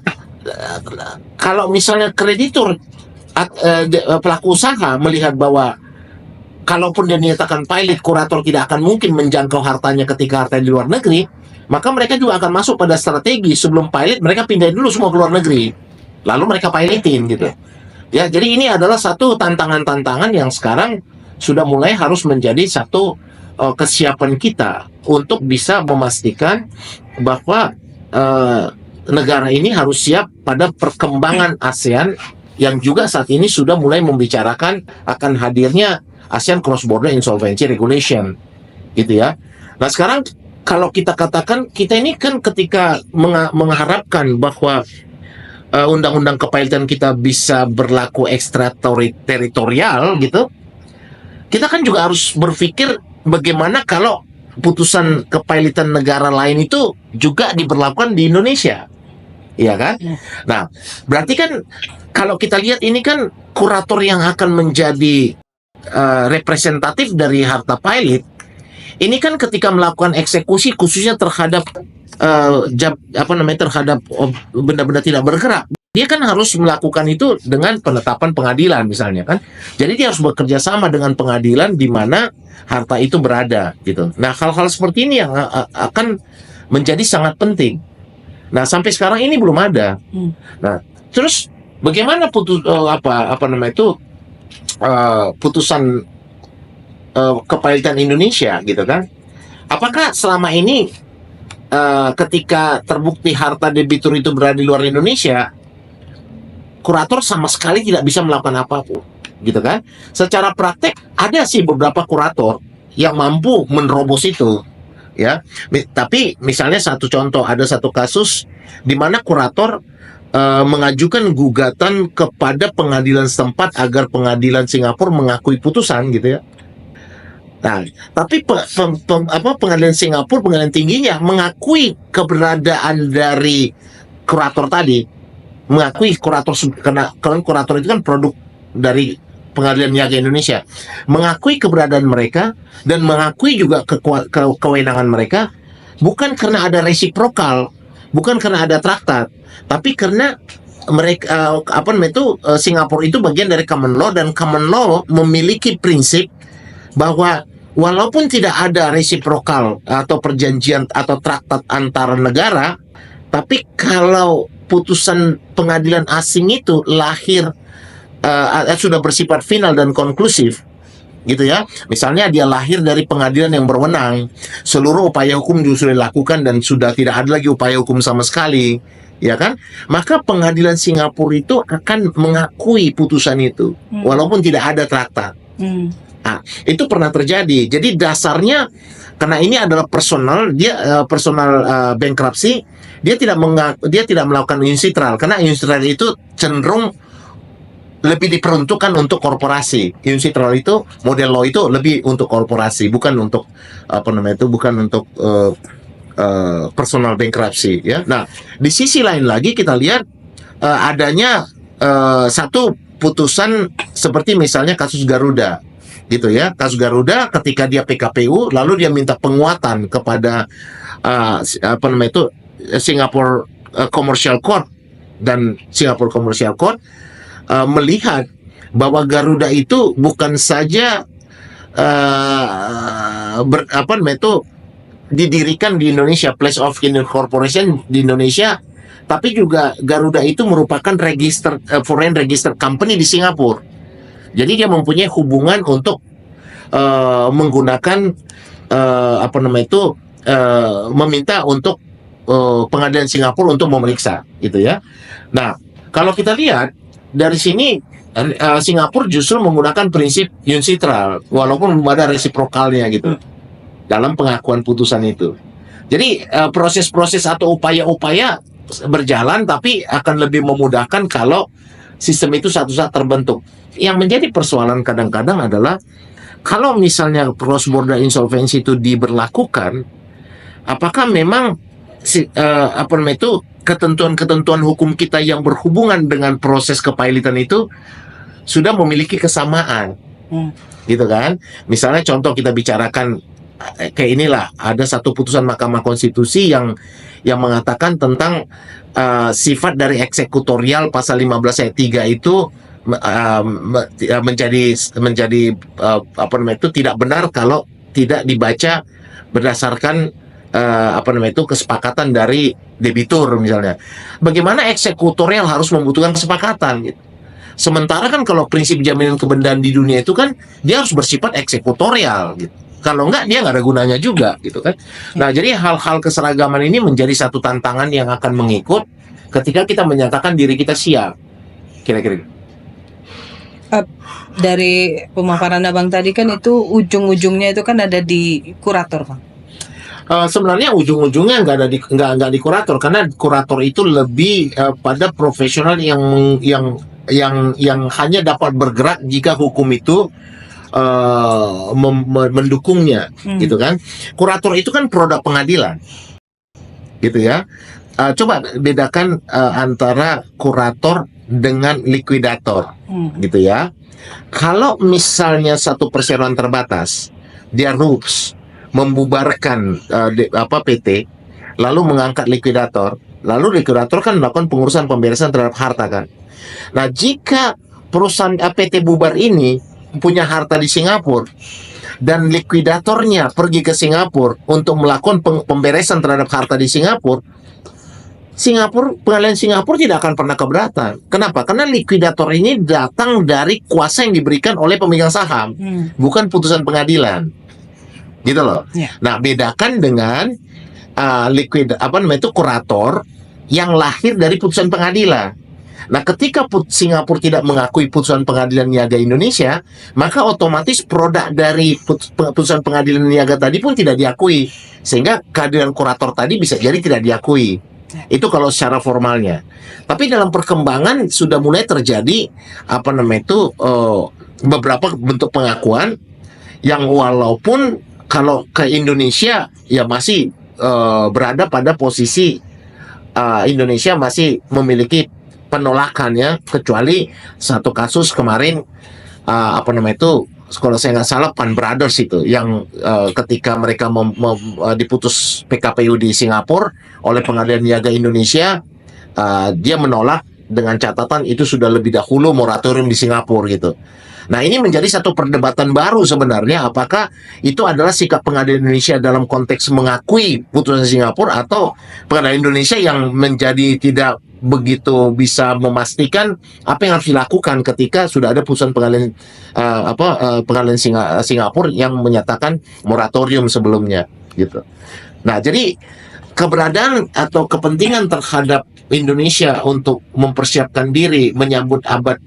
kalau misalnya kreditur pelaku usaha melihat bahwa kalaupun dia nyatakan pilot, kurator tidak akan mungkin menjangkau hartanya ketika hartanya di luar negeri, maka mereka juga akan masuk pada strategi sebelum pilot mereka pindahin dulu semua ke luar negeri, lalu mereka pilotin gitu. Ya, jadi ini adalah satu tantangan-tantangan yang sekarang sudah mulai harus menjadi satu kesiapan kita untuk bisa memastikan bahwa negara ini harus siap pada perkembangan ASEAN yang juga saat ini sudah mulai membicarakan akan hadirnya ASEAN Cross Border Insolvency Regulation, gitu ya. Nah sekarang kalau kita katakan kita ini kan ketika mengharapkan bahwa undang-undang kepailitan kita bisa berlaku ekstrateritorial gitu, kita kan juga harus berpikir bagaimana kalau putusan kepailitan negara lain itu juga diberlakukan di Indonesia, iya kan? Nah berarti kan kalau kita lihat ini kan kurator yang akan menjadi representatif dari harta pilot ini kan ketika melakukan eksekusi khususnya terhadap terhadap benda-benda tidak bergerak, dia kan harus melakukan itu dengan penetapan pengadilan misalnya kan. Jadi dia harus bekerja sama dengan pengadilan di mana harta itu berada gitu. Nah hal-hal seperti ini yang akan menjadi sangat penting. Nah sampai sekarang ini belum ada. Nah terus bagaimana putusan kepailitan Indonesia gitu kan? Apakah selama ini ketika terbukti harta debitur itu berada di luar Indonesia, kurator sama sekali tidak bisa melakukan apapun, gitu kan? Secara praktek ada sih beberapa kurator yang mampu menerobos itu, ya. Tapi misalnya satu contoh, ada satu kasus di mana kurator mengajukan gugatan kepada pengadilan setempat agar pengadilan Singapura mengakui putusan gitu ya. Nah, tapi pengadilan Singapura, pengadilan tingginya mengakui keberadaan dari kurator tadi, mengakui kurator karena kurator itu kan produk dari Pengadilan Niaga Indonesia, mengakui keberadaan mereka dan mengakui juga kewenangan mereka bukan karena ada resiprokal, bukan karena ada traktat, tapi karena mereka Singapura itu bagian dari common law, dan common law memiliki prinsip bahwa walaupun tidak ada resiprokal atau perjanjian atau traktat antara negara, tapi kalau putusan pengadilan asing itu lahir sudah bersifat final dan konklusif, gitu ya. Misalnya dia lahir dari pengadilan yang berwenang, seluruh upaya hukum sudah dilakukan dan sudah tidak ada lagi upaya hukum sama sekali, ya kan? Maka pengadilan Singapura itu akan mengakui putusan itu, walaupun tidak ada traktat. Nah, itu pernah terjadi. Jadi dasarnya karena ini adalah personal bankruptcy, dia tidak melakukan unicitral karena unicitral itu cenderung lebih diperuntukkan untuk korporasi. Unicitral itu model law itu lebih untuk korporasi, bukan untuk bukan untuk personal bankruptcy ya. Nah, di sisi lain lagi kita lihat adanya satu putusan seperti misalnya kasus Garuda gitu ya. Kasus Garuda ketika dia PKPU lalu dia minta penguatan kepada Singapore Commercial Court, dan Singapore Commercial Court melihat bahwa Garuda itu bukan saja didirikan di Indonesia, place of incorporation di Indonesia, tapi juga Garuda itu merupakan foreign registered company di Singapura. Jadi dia mempunyai hubungan untuk menggunakan meminta untuk pengadilan Singapura untuk memeriksa gitu ya. Nah, kalau kita lihat dari sini Singapura justru menggunakan prinsip unicitral walaupun belum ada resiprokalnya gitu dalam pengakuan putusan itu. Jadi proses-proses atau upaya-upaya berjalan, tapi akan lebih memudahkan kalau sistem itu satu saat terbentuk. Yang menjadi persoalan kadang-kadang adalah kalau misalnya cross border insolvency itu diberlakukan, apakah memang apa namanya itu ketentuan-ketentuan hukum kita yang berhubungan dengan proses kepailitan itu sudah memiliki kesamaan, gitu kan? Misalnya contoh kita bicarakan kayak inilah, ada satu putusan Mahkamah Konstitusi yang mengatakan tentang sifat dari eksekutorial pasal 15 ayat 3 itu menjadi apa namanya itu tidak benar kalau tidak dibaca berdasarkan apa namanya itu kesepakatan dari debitur misalnya. Bagaimana eksekutorial harus membutuhkan kesepakatan gitu. Sementara kan kalau prinsip jaminan kebenaran di dunia itu kan dia harus bersifat eksekutorial gitu. Kalau enggak dia nggak ada gunanya juga gitu kan. Nah jadi hal-hal keseragaman ini menjadi satu tantangan yang akan mengikut ketika kita menyatakan diri kita siap. Kira-kira. Dari pemaparan abang tadi kan itu ujung-ujungnya itu kan ada di kurator, Bang. Sebenarnya ujung-ujungnya nggak di kurator, karena kurator itu lebih pada profesional yang hanya dapat bergerak jika hukum itu mendukungnya, gitu kan. Kurator itu kan produk pengadilan, gitu ya. Coba bedakan antara kurator dengan likuidator, gitu ya. Kalau misalnya satu perseroan terbatas, dia rups membubarkan PT, lalu mengangkat likuidator, lalu likuidator kan melakukan pengurusan pemberesan terhadap harta kan. Nah, jika perusahaan PT bubar ini punya harta di Singapura dan likuidatornya pergi ke Singapura untuk melakukan pemberesan terhadap harta di Singapura, pengadilan Singapura tidak akan pernah keberatan. Kenapa? Karena likuidator ini datang dari kuasa yang diberikan oleh pemegang saham, bukan putusan pengadilan. Gitu loh. Nah, bedakan dengan kurator yang lahir dari putusan pengadilan. Nah, ketika Singapura tidak mengakui putusan pengadilan niaga Indonesia, maka otomatis produk dari putusan pengadilan niaga tadi pun tidak diakui, sehingga kehadiran kurator tadi bisa jadi tidak diakui. Itu kalau secara formalnya. Tapi dalam perkembangan sudah mulai terjadi beberapa bentuk pengakuan yang walaupun kalau ke Indonesia ya masih berada pada posisi Indonesia masih memiliki penolakan ya, kecuali satu kasus kemarin kalau saya nggak salah Pan Brothers itu yang ketika mereka diputus PKPU di Singapura oleh Pengadilan Niaga Indonesia, dia menolak dengan catatan itu sudah lebih dahulu moratorium di Singapura gitu. Nah, ini menjadi satu perdebatan baru sebenarnya, apakah itu adalah sikap Pengadilan Indonesia dalam konteks mengakui putusan Singapura atau Pengadilan Indonesia yang menjadi tidak begitu bisa memastikan apa yang harus dilakukan ketika sudah ada putusan pengadilan Singapura yang menyatakan moratorium sebelumnya gitu. Nah, jadi keberadaan atau kepentingan terhadap Indonesia untuk mempersiapkan diri menyambut abad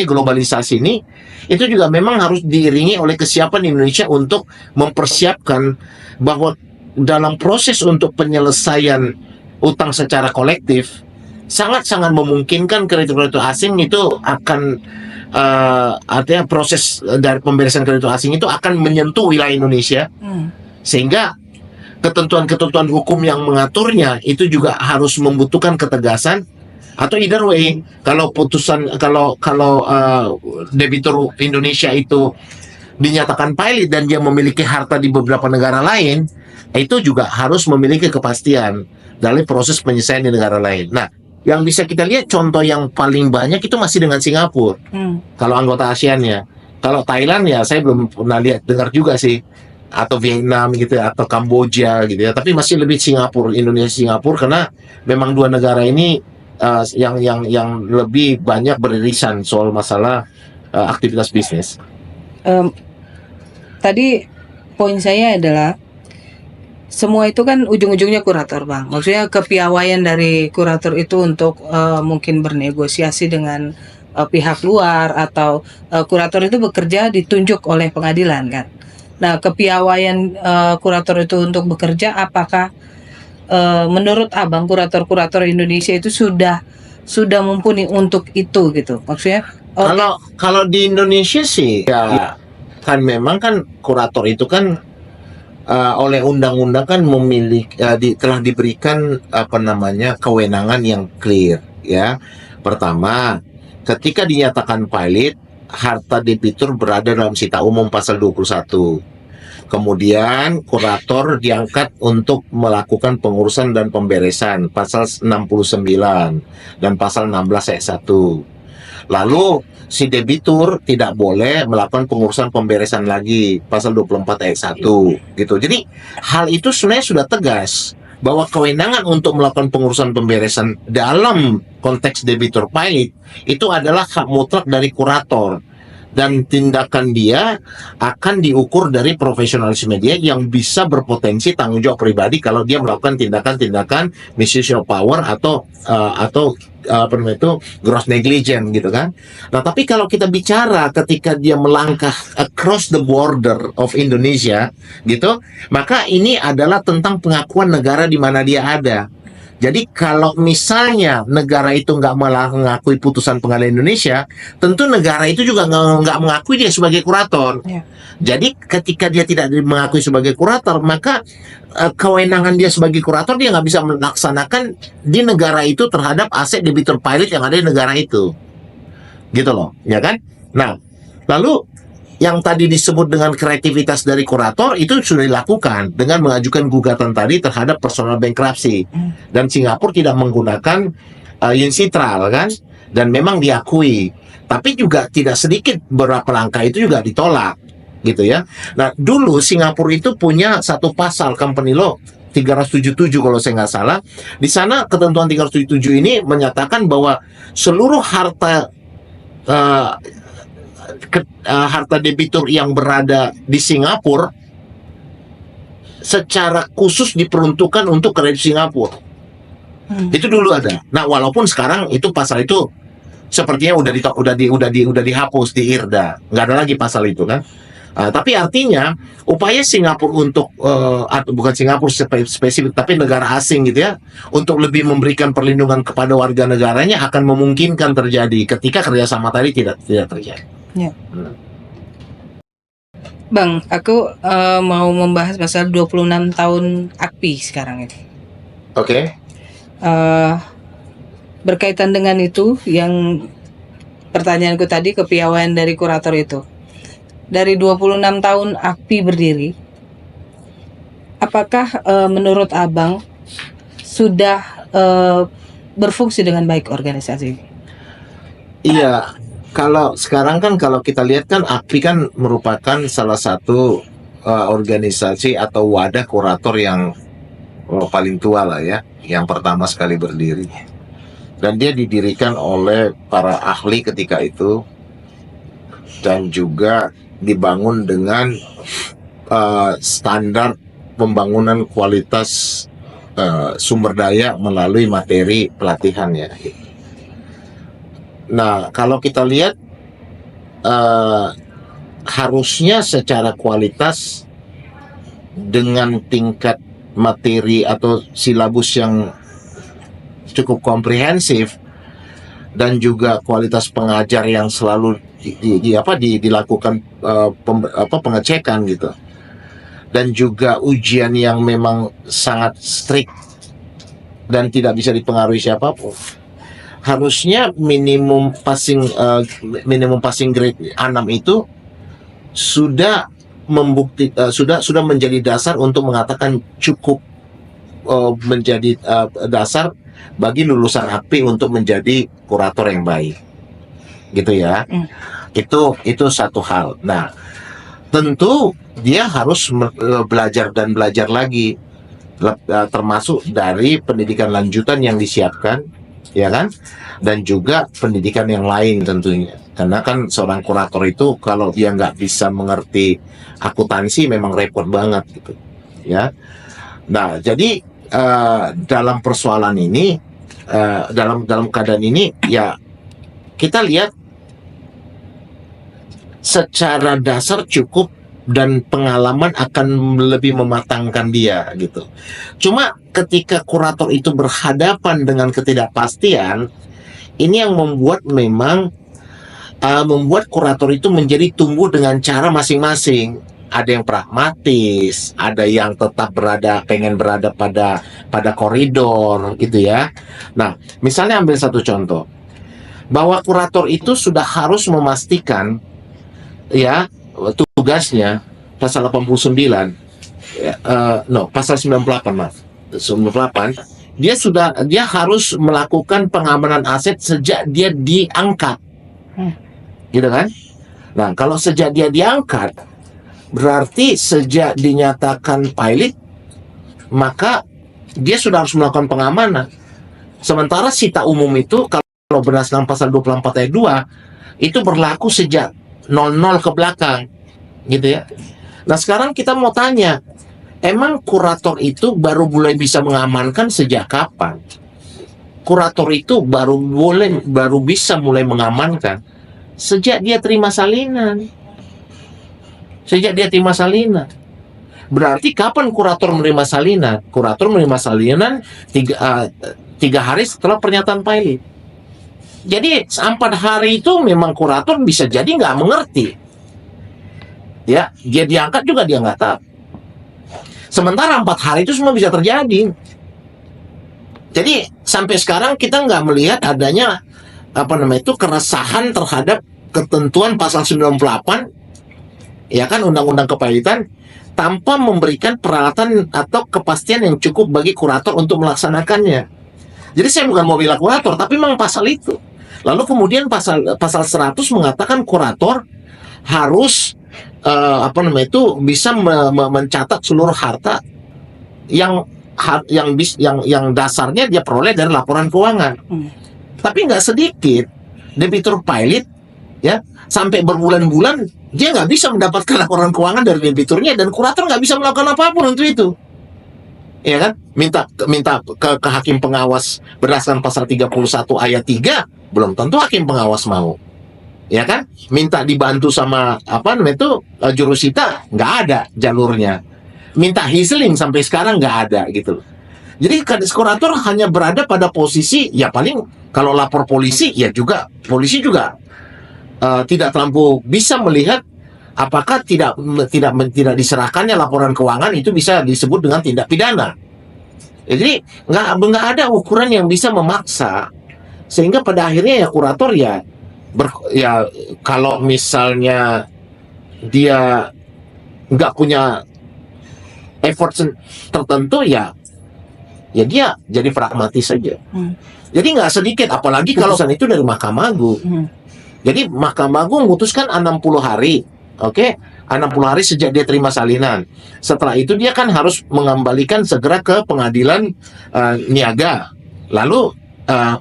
globalisasi ini, itu juga memang harus diiringi oleh kesiapan Indonesia untuk mempersiapkan bahwa dalam proses untuk penyelesaian utang secara kolektif sangat-sangat memungkinkan kreditur asing itu akan artinya proses dari pemberesan kreditur asing itu akan menyentuh wilayah Indonesia, sehingga ketentuan-ketentuan hukum yang mengaturnya itu juga harus membutuhkan ketegasan. Atau either way, kalau debitur Indonesia itu dinyatakan pilot dan dia memiliki harta di beberapa negara lain, itu juga harus memiliki kepastian dalam proses penyelesaian di negara lain. Nah, yang bisa kita lihat contoh yang paling banyak itu masih dengan Singapura. Kalau anggota ASEAN ya. Kalau Thailand ya saya belum pernah dengar juga sih. Atau Vietnam gitu atau Kamboja gitu ya. Tapi masih lebih Indonesia Singapura, karena memang dua negara ini yang lebih banyak beririsan soal masalah aktivitas bisnis. Tadi poin saya adalah semua itu kan ujung-ujungnya kurator, Bang. Maksudnya kepiawaian dari kurator itu untuk mungkin bernegosiasi dengan pihak luar, atau kurator itu bekerja ditunjuk oleh pengadilan kan. Nah, kepiawaian kurator itu untuk bekerja, apakah menurut Abang kurator-kurator Indonesia itu sudah mumpuni untuk itu gitu? Maksudnya kalau di Indonesia sih ya, kan memang kan kurator itu kan oleh undang-undang kan telah diberikan kewenangan yang clear ya. Pertama, ketika dinyatakan pilot, harta debitur berada dalam sita umum pasal 21. Kemudian kurator diangkat untuk melakukan pengurusan dan pemberesan pasal 69 dan pasal 16 ayat 1. Lalu si debitur tidak boleh melakukan pengurusan pemberesan lagi pasal 24 ayat 1 gitu. Jadi hal itu sebenarnya sudah tegas bahwa kewenangan untuk melakukan pengurusan pemberesan dalam konteks debitur pilot itu adalah hak mutlak dari kurator, dan tindakan dia akan diukur dari profesionalisme dia yang bisa berpotensi tanggung jawab pribadi kalau dia melakukan tindakan-tindakan misuse of power atau gross negligence gitu kan. Nah, tapi kalau kita bicara ketika dia melangkah across the border of Indonesia gitu, maka ini adalah tentang pengakuan negara di mana dia ada. Jadi kalau misalnya negara itu nggak malah mengakui putusan pengadilan Indonesia, tentu negara itu juga nggak mengakui dia sebagai kurator. Ya. Jadi ketika dia tidak mengakui sebagai kurator, maka kewenangan dia sebagai kurator dia nggak bisa melaksanakan di negara itu terhadap aset debitur pilot yang ada di negara itu, gitu loh, ya kan? Nah, lalu yang tadi disebut dengan kreativitas dari kurator itu sudah dilakukan dengan mengajukan gugatan tadi terhadap personal bankruptcy, dan Singapura tidak menggunakan uncitral kan, dan memang diakui, tapi juga tidak sedikit beberapa langkah itu juga ditolak gitu ya. Nah, dulu Singapura itu punya satu pasal company law 377 kalau saya nggak salah. Di sana ketentuan 377 ini menyatakan bahwa seluruh harta harta debitur yang berada di Singapura secara khusus diperuntukkan untuk kredit Singapura. Itu dulu ada. Nah, walaupun sekarang itu pasal itu sepertinya udah dihapus di IRDA, nggak ada lagi pasal itu kan. Tapi artinya upaya Singapura untuk bukan Singapura spesifik tapi negara asing gitu ya, untuk lebih memberikan perlindungan kepada warga negaranya akan memungkinkan terjadi ketika kerjasama tadi tidak terjadi. Ya. Bang, aku mau membahas masalah 26 tahun AKPI sekarang ini. Oke. Berkaitan dengan itu, yang pertanyaanku tadi, kepiawaian dari kurator itu. Dari 26 tahun AKPI berdiri, apakah menurut Abang sudah berfungsi dengan baik organisasi? Iya, kalau sekarang kan kalau kita lihat kan AKPI kan merupakan salah satu organisasi atau wadah kurator yang paling tua lah ya, yang pertama sekali berdiri. Dan dia didirikan oleh para ahli ketika itu, dan juga dibangun dengan standar pembangunan kualitas sumber daya melalui materi pelatihannya. Nah, kalau kita lihat harusnya secara kualitas dengan tingkat materi atau silabus yang cukup komprehensif dan juga kualitas pengajar yang selalu dilakukan pengecekan gitu, dan juga ujian yang memang sangat strict dan tidak bisa dipengaruhi siapapun, harusnya minimum passing grade 6 itu sudah sudah menjadi dasar untuk mengatakan cukup menjadi dasar bagi lulusan AKPI untuk menjadi kurator yang baik, gitu ya. Itu satu hal. Nah, tentu dia harus belajar lagi, termasuk dari pendidikan lanjutan yang disiapkan, ya kan, dan juga pendidikan yang lain tentunya. Karena kan seorang kurator itu kalau dia nggak bisa mengerti akuntansi memang repot banget gitu, ya. Nah, jadi dalam persoalan ini, dalam keadaan ini, ya kita lihat secara dasar cukup dan pengalaman akan lebih mematangkan dia gitu. Cuma ketika kurator itu berhadapan dengan ketidakpastian, ini yang membuat memang membuat kurator itu menjadi tumbuh dengan cara masing-masing. Ada yang pragmatis, ada yang tetap pengen berada pada koridor gitu ya. Nah, misalnya ambil satu contoh, bahwa kurator itu sudah harus memastikan ya tugasnya pasal 89 ya, pasal 98 maaf 98 dia harus melakukan pengamanan aset sejak dia diangkat. Gitu kan? Nah, kalau sejak dia diangkat, berarti sejak dinyatakan pilot, maka dia sudah harus melakukan pengamanan. Sementara sita umum itu, kalau berdasarkan pasal 24 ayat 2, itu berlaku sejak 00 ke belakang. Gitu ya. Nah, sekarang kita mau tanya, emang kurator itu baru mulai bisa mengamankan sejak kapan? Kurator itu baru bisa mulai mengamankan sejak dia terima salinan. Sejak dia terima salinan. Berarti kapan kurator menerima salinan? Kurator menerima salinan 3 hari setelah pernyataan pilot. Jadi 4 hari itu memang kurator bisa jadi nggak mengerti. Ya, dia diangkat juga dia nggak tahu. Sementara 4 hari itu semua bisa terjadi. Jadi sampai sekarang kita nggak melihat adanya keresahan terhadap ketentuan pasal 98 ya kan undang-undang kepailitan tanpa memberikan peralatan atau kepastian yang cukup bagi kurator untuk melaksanakannya. Jadi saya bukan mau bela kurator, tapi memang pasal itu. Lalu kemudian pasal 100 mengatakan kurator harus bisa mencatat seluruh harta yang dasarnya dia peroleh dari laporan keuangan. Tapi nggak sedikit debitur pilot ya sampai berbulan-bulan dia nggak bisa mendapatkan laporan keuangan dari debiturnya dan kurator nggak bisa melakukan apapun untuk itu. Ya kan? Minta ke hakim pengawas berdasarkan pasal 31 ayat 3, belum tentu hakim pengawas mau. Ya kan? Minta dibantu sama jurusita, nggak ada jalurnya. Minta hiseling sampai sekarang nggak ada gitu loh. Jadi kurator hanya berada pada posisi ya paling kalau lapor polisi ya juga polisi juga tidak terlalu bisa melihat apakah tidak diserahkannya laporan keuangan itu bisa disebut dengan tindak pidana. Jadi nggak ada ukuran yang bisa memaksa sehingga pada akhirnya ya kurator ya kalau misalnya dia nggak punya effort tertentu ya dia jadi pragmatis saja. Jadi nggak sedikit, apalagi kalau itu dari Mahkamah Agung. Jadi Mahkamah Agung memutuskan 60 hari, oke? 60 hari sejak dia terima salinan. Setelah itu dia kan harus mengembalikan segera ke pengadilan niaga. Lalu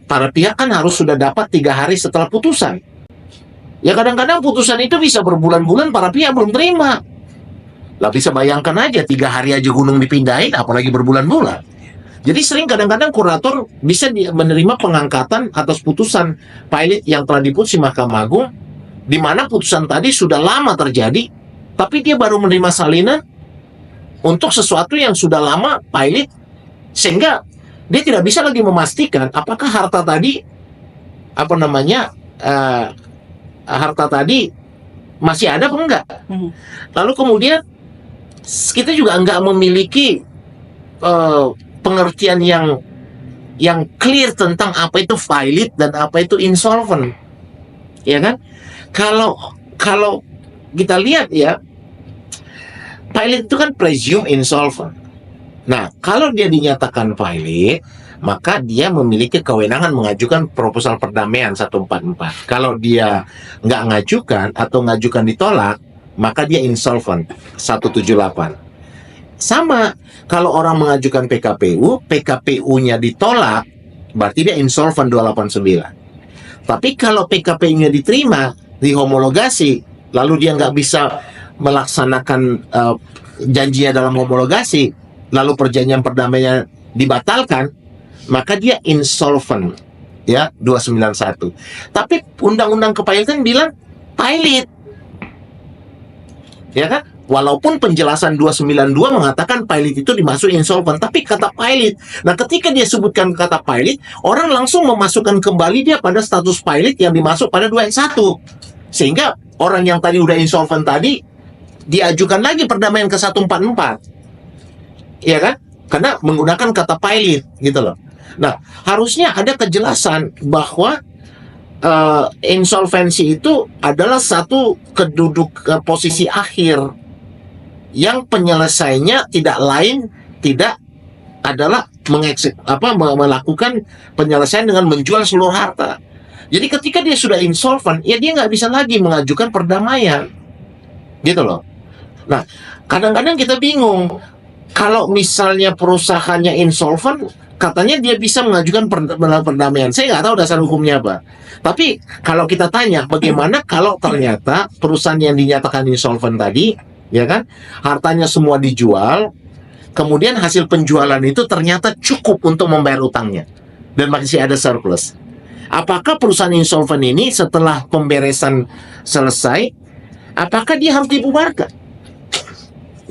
para pihak kan harus sudah dapat 3 hari setelah putusan. Ya kadang-kadang putusan itu bisa berbulan-bulan para pihak belum terima. Lah bisa bayangkan aja 3 hari aja gunung dipindahin, apalagi berbulan-bulan. Jadi sering kadang-kadang kurator bisa menerima pengangkatan atas putusan pilot yang telah diputus di Mahkamah Agung, di mana putusan tadi sudah lama terjadi, tapi dia baru menerima salinan untuk sesuatu yang sudah lama pilot, sehingga dia tidak bisa lagi memastikan apakah harta tadi harta tadi masih ada apa enggak. Lalu kemudian kita juga enggak memiliki pengertian yang clear tentang apa itu pilot dan apa itu insolvent, ya kan? Kalau kita lihat ya, pilot itu kan presume insolvent. Nah, kalau dia dinyatakan pilot, maka dia memiliki kewenangan mengajukan proposal perdamaian 144. Kalau dia nggak ngajukan atau ngajukan ditolak, maka dia insolvent 178. Sama, kalau orang mengajukan PKPU, PKPU-nya ditolak, berarti dia insolvent 289. Tapi kalau PKPU-nya diterima, dihomologasi, lalu dia nggak bisa melaksanakan janjinya dalam homologasi, lalu perjanjian perdamaian dibatalkan, maka dia insolvent, ya 291. Tapi undang-undang kepailitan bilang pilot, ya kan? Walaupun penjelasan 292 mengatakan pilot itu dimasuk insolvent, tapi kata pilot. Nah, ketika dia sebutkan kata pilot, orang langsung memasukkan kembali dia pada status pilot yang dimasuk pada 291. Sehingga orang yang tadi udah insolvent tadi diajukan lagi perdamaian ke 144. Iya kan? Karena menggunakan kata pilot gitu loh. Nah, harusnya ada kejelasan bahwa insolvensi itu adalah satu posisi akhir yang penyelesaiannya tidak adalah melakukan penyelesaian dengan menjual seluruh harta. Jadi ketika dia sudah insolvent, ya dia nggak bisa lagi mengajukan perdamaian, gitu loh. Nah, kadang-kadang kita bingung kalau misalnya perusahaannya insolvent, katanya dia bisa mengajukan perdamaian. Saya nggak tahu dasar hukumnya apa. Tapi kalau kita tanya, bagaimana kalau ternyata perusahaan yang dinyatakan insolvent tadi, ya kan, hartanya semua dijual, kemudian hasil penjualan itu ternyata cukup untuk membayar utangnya dan masih ada surplus. Apakah perusahaan insolvent ini setelah pemberesan selesai, apakah dia harus dibubarkan?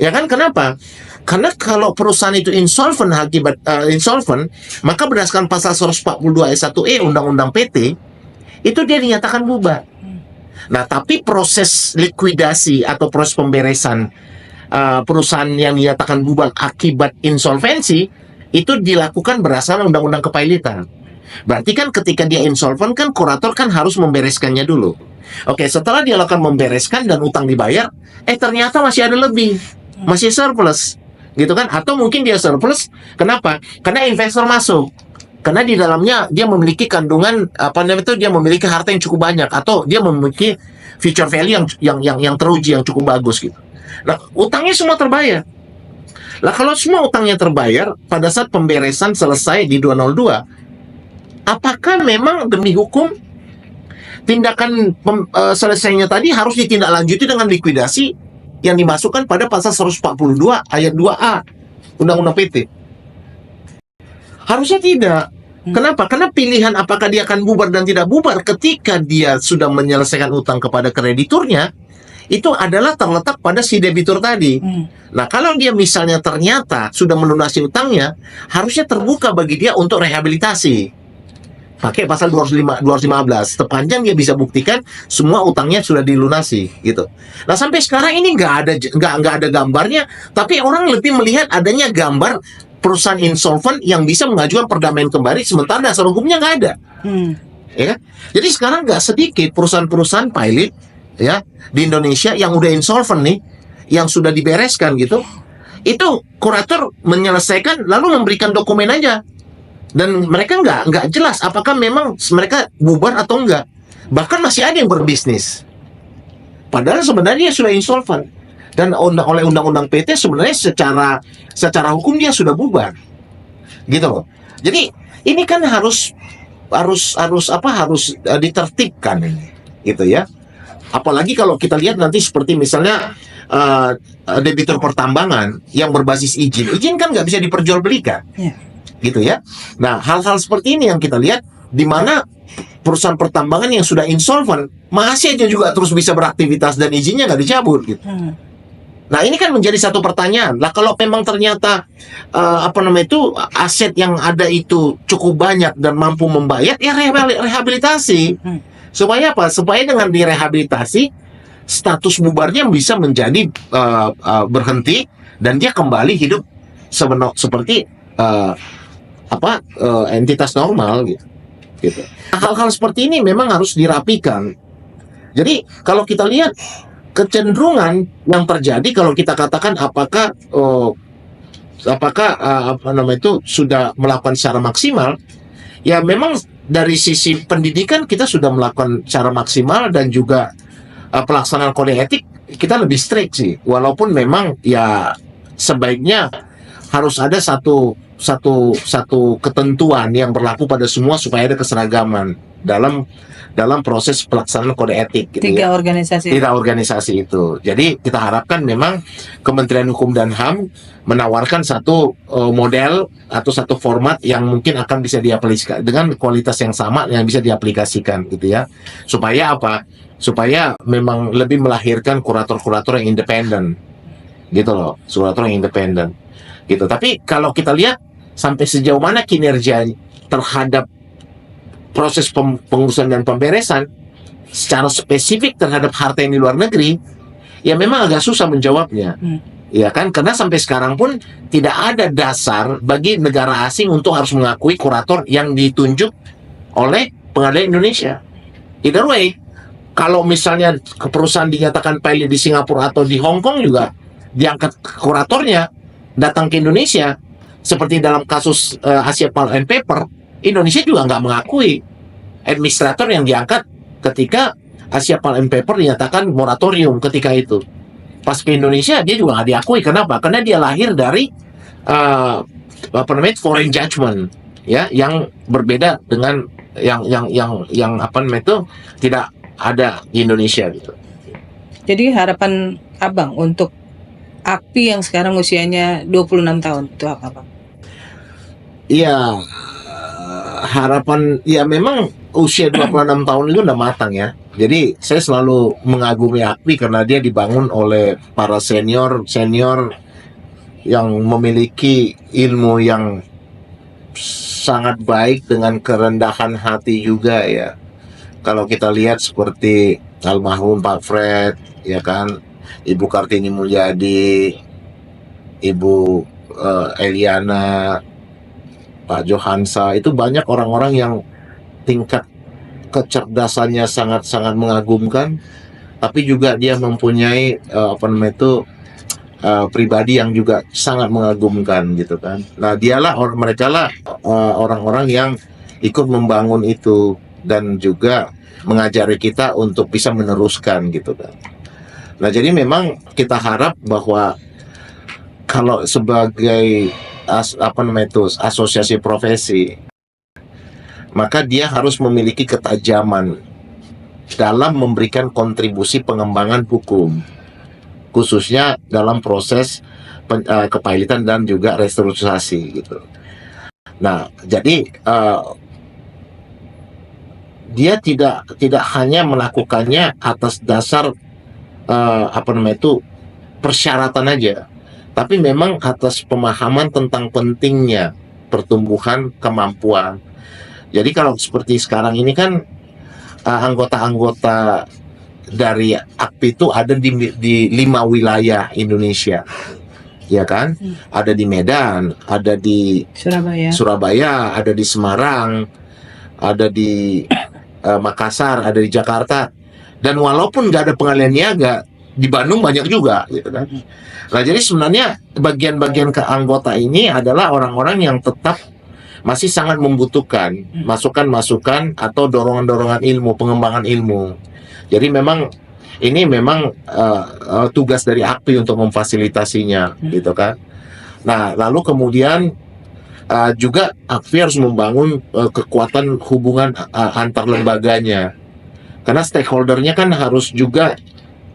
Ya kan, kenapa? Karena kalau perusahaan itu insolvent akibat insolvent, maka berdasarkan pasal 142 ayat 1E Undang-Undang PT, itu dia dinyatakan bubar. Nah, tapi proses likuidasi atau proses pemberesan perusahaan yang dinyatakan bubar akibat insolvensi itu dilakukan berdasarkan undang-undang kepailitan. Berarti kan ketika dia insolvent kan kurator kan harus membereskannya dulu. Oke, setelah dia lakukan membereskan dan utang dibayar, ternyata masih ada lebih, masih surplus, gitu kan? Atau mungkin dia surplus, kenapa? Karena investor masuk. Karena di dalamnya dia memiliki kandungan dia memiliki harta yang cukup banyak atau dia memiliki future value yang teruji, yang cukup bagus gitu. Nah, utangnya semua terbayar. Nah, kalau semua utangnya terbayar pada saat pemberesan selesai di 202, apakah memang demi hukum tindakan selesainya tadi harus ditindaklanjuti dengan likuidasi yang dimasukkan pada pasal 142 ayat 2A Undang-Undang PT? Harusnya tidak. Kenapa? Karena pilihan apakah dia akan bubar dan tidak bubar ketika dia sudah menyelesaikan utang kepada krediturnya, itu adalah terletak pada si debitur tadi. Nah, kalau dia misalnya ternyata sudah melunasi utangnya, harusnya terbuka bagi dia untuk rehabilitasi. Pakai pasal 215, sepanjang dia bisa buktikan semua utangnya sudah dilunasi, gitu. Nah, sampai sekarang ini nggak ada gambarnya, tapi orang lebih melihat adanya gambar perusahaan insolvent yang bisa mengajukan perdamaian kembali, sementara dasar hukumnya nggak ada. Ya kan? Jadi sekarang nggak sedikit perusahaan-perusahaan pilot ya di Indonesia yang udah insolvent nih, yang sudah dibereskan gitu, itu kurator menyelesaikan lalu memberikan dokumen aja, dan mereka nggak jelas apakah memang mereka bubar atau enggak. Bahkan masih ada yang berbisnis, padahal sebenarnya sudah insolvent. Dan oleh undang-undang PT sebenarnya secara hukum dia sudah bubar, gitu loh. Jadi ini kan harus ditertibkan ini, gitu ya. Apalagi kalau kita lihat nanti seperti misalnya debitur pertambangan yang berbasis izin kan nggak bisa diperjualbelikan, gitu ya. Nah, hal-hal seperti ini yang kita lihat di mana perusahaan pertambangan yang sudah insolvent masih aja juga terus bisa beraktivitas dan izinnya nggak dicabut, gitu. Nah, ini kan menjadi satu pertanyaan. Lah, kalau memang ternyata aset yang ada itu cukup banyak dan mampu membayar, ya rehabilitasi. Supaya apa? Supaya dengan direhabilitasi, status bubarnya bisa menjadi berhenti dan dia kembali hidup seperti entitas normal gitu. Hal-hal seperti ini memang harus dirapikan. Jadi kalau kita lihat kecenderungan yang terjadi, kalau kita katakan apakah sudah melakukan secara maksimal, ya memang dari sisi pendidikan kita sudah melakukan secara maksimal dan juga pelaksanaan kode etik kita lebih strict sih, walaupun memang ya sebaiknya harus ada satu ketentuan yang berlaku pada semua supaya ada keseragaman dalam proses pelaksanaan kode etik gitu. Tiga organisasi itu. Jadi kita harapkan memang Kementerian Hukum dan HAM menawarkan satu model atau satu format yang mungkin akan bisa diaplikasikan dengan kualitas yang sama yang bisa diaplikasikan gitu ya. Supaya apa? Supaya memang lebih melahirkan kurator-kurator yang independen gitu loh, kurator yang independen gitu. Tapi kalau kita lihat sampai sejauh mana kinerja terhadap proses pengurusan dan pemberesan secara spesifik terhadap harta yang di luar negeri, ya memang agak susah menjawabnya. Ya kan, karena sampai sekarang pun tidak ada dasar bagi negara asing untuk harus mengakui kurator yang ditunjuk oleh pengadilan Indonesia. Either way, kalau misalnya perusahaan dinyatakan pilot di Singapura atau di Hong Kong juga diangkat kuratornya datang ke Indonesia, seperti dalam kasus Asia Pulp and Paper, Indonesia juga nggak mengakui administrator yang diangkat ketika Asia Pulp and Paper dinyatakan moratorium ketika itu. Pas ke Indonesia dia juga nggak diakui. Kenapa? Karena dia lahir dari foreign judgment, ya, yang berbeda dengan yang tidak ada di Indonesia gitu. Jadi harapan Abang untuk AKPI yang sekarang usianya 26 tahun itu apa, Bang? Iya, harapan ya memang usia 26 tahun itu udah matang ya. Jadi saya selalu mengagumi AKPI karena dia dibangun oleh para senior yang memiliki ilmu yang sangat baik dengan kerendahan hati juga ya. Kalau kita lihat seperti almarhum Pak Fred, ya kan, Ibu Kartini Mulyadi, Ibu Eliana, Pak Johansa, itu banyak orang-orang yang tingkat kecerdasannya sangat-sangat mengagumkan, tapi juga dia mempunyai pribadi yang juga sangat mengagumkan gitu kan. Nah, mereka lah orang-orang yang ikut membangun itu dan juga mengajari kita untuk bisa meneruskan gitu kan. Nah, jadi memang kita harap bahwa kalau sebagai asosiasi profesi, maka dia harus memiliki ketajaman dalam memberikan kontribusi pengembangan hukum, khususnya dalam proses kepailitan dan juga restrukturisasi gitu. Nah, jadi dia tidak hanya melakukannya atas dasar persyaratan aja, tapi memang atas pemahaman tentang pentingnya pertumbuhan kemampuan. Jadi kalau seperti sekarang ini kan anggota-anggota dari AKPI itu ada di 5 wilayah Indonesia, ya kan? Ada di Medan, ada di Surabaya, ada di Semarang, ada di Makassar, ada di Jakarta. Dan walaupun nggak ada pengalian niaga, di Bandung banyak juga, gitu kan? Nah, jadi sebenarnya bagian-bagian keanggota ini adalah orang-orang yang tetap masih sangat membutuhkan masukan-masukan atau dorongan-dorongan ilmu, pengembangan ilmu. Jadi memang ini tugas dari AKPI untuk memfasilitasinya, gitu kan? Nah, lalu kemudian juga AKPI harus membangun kekuatan hubungan antar lembaganya. Karena stakeholdernya kan harus juga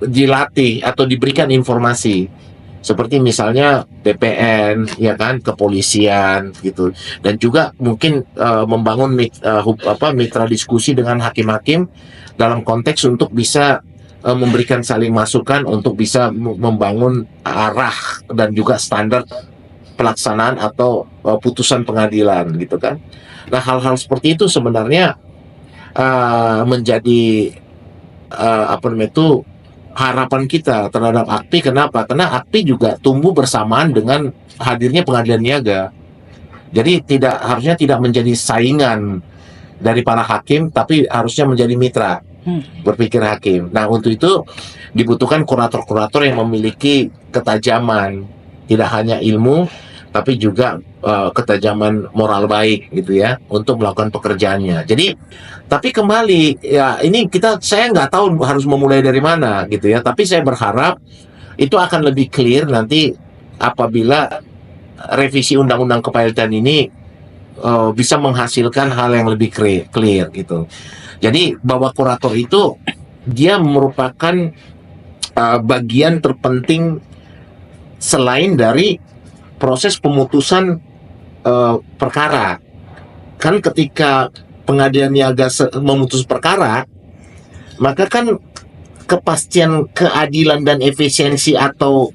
dilatih atau diberikan informasi, seperti misalnya BPN, ya kan, kepolisian gitu, dan juga mungkin membangun mitra diskusi dengan hakim-hakim dalam konteks untuk bisa memberikan saling masukan untuk bisa membangun arah dan juga standar pelaksanaan atau putusan pengadilan gitu kan. Nah, hal-hal seperti itu sebenarnya menjadi harapan kita terhadap AKPI. Kenapa? Karena AKPI juga tumbuh bersamaan dengan hadirnya pengadilan niaga. Jadi harusnya tidak menjadi saingan dari para hakim, tapi harusnya menjadi mitra berpikir hakim. Nah, untuk itu dibutuhkan kurator-kurator yang memiliki ketajaman, tidak hanya ilmu, tapi juga ketajaman moral baik gitu ya, untuk melakukan pekerjaannya. Jadi, tapi kembali ya, ini saya nggak tahu harus memulai dari mana gitu ya, tapi saya berharap itu akan lebih clear nanti apabila revisi undang-undang kepailitan ini bisa menghasilkan hal yang lebih clear gitu. Jadi bahwa kurator itu dia merupakan bagian terpenting selain dari proses pemutusan perkara. Kan ketika pengadilan niaga memutus perkara, maka kan kepastian keadilan dan efisiensi atau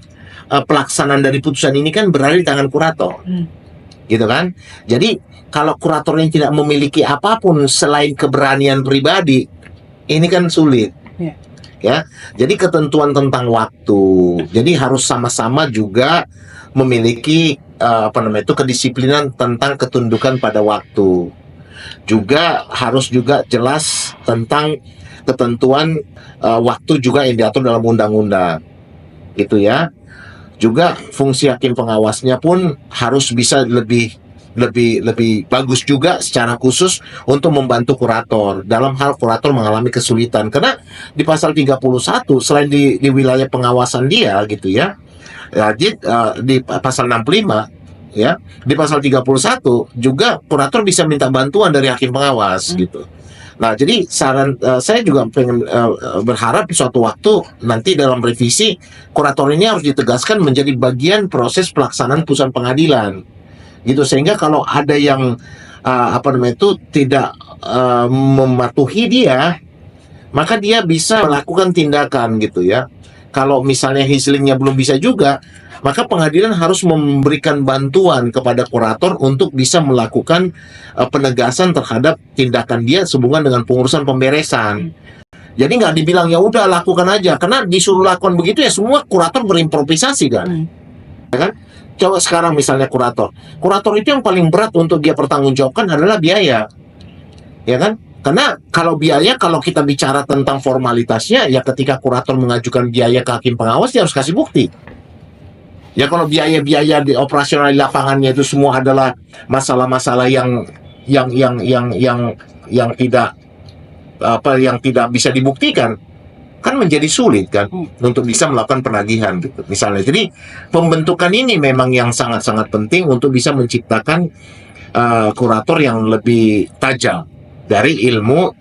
pelaksanaan dari putusan ini kan berada di tangan kurator, gitu kan? Jadi kalau kuratornya tidak memiliki apapun selain keberanian pribadi, ini kan sulit. Ya, jadi ketentuan tentang waktu, jadi harus sama-sama juga memiliki kedisiplinan tentang ketundukan pada waktu. Juga harus juga jelas tentang ketentuan waktu juga yang diatur dalam undang-undang, gitu ya. Juga fungsi hakim pengawasnya pun harus bisa lebih bagus juga secara khusus untuk membantu kurator dalam hal kurator mengalami kesulitan, karena di pasal 31 selain di wilayah pengawasan dia gitu ya, di pasal 65 ya, di pasal 31 juga kurator bisa minta bantuan dari hakim pengawas gitu. Nah, jadi saran saya juga pengen berharap suatu waktu nanti dalam revisi kurator ini harus ditegaskan menjadi bagian proses pelaksanaan putusan pengadilan, gitu, sehingga kalau ada yang tidak mematuhi dia, maka dia bisa melakukan tindakan gitu ya. Kalau misalnya hislingnya belum bisa juga, maka pengadilan harus memberikan bantuan kepada kurator untuk bisa melakukan penegasan terhadap tindakan dia sehubungan dengan pengurusan pemberesan. Jadi nggak dibilang ya udah lakukan aja, karena disuruh lakukan begitu ya semua kurator berimprovisasi kan, ya kan? Coba sekarang misalnya kurator itu yang paling berat untuk dia pertanggungjawabkan adalah biaya, ya kan? Karena kalau biaya, kalau kita bicara tentang formalitasnya, ya ketika kurator mengajukan biaya ke hakim pengawas dia harus kasih bukti. Ya kalau biaya-biaya di operasional di lapangannya itu semua adalah masalah-masalah yang tidak bisa dibuktikan, kan menjadi sulit kan untuk bisa melakukan penagihan gitu misalnya. Jadi pembentukan ini memang yang sangat-sangat penting untuk bisa menciptakan kurator yang lebih tajam dari ilmu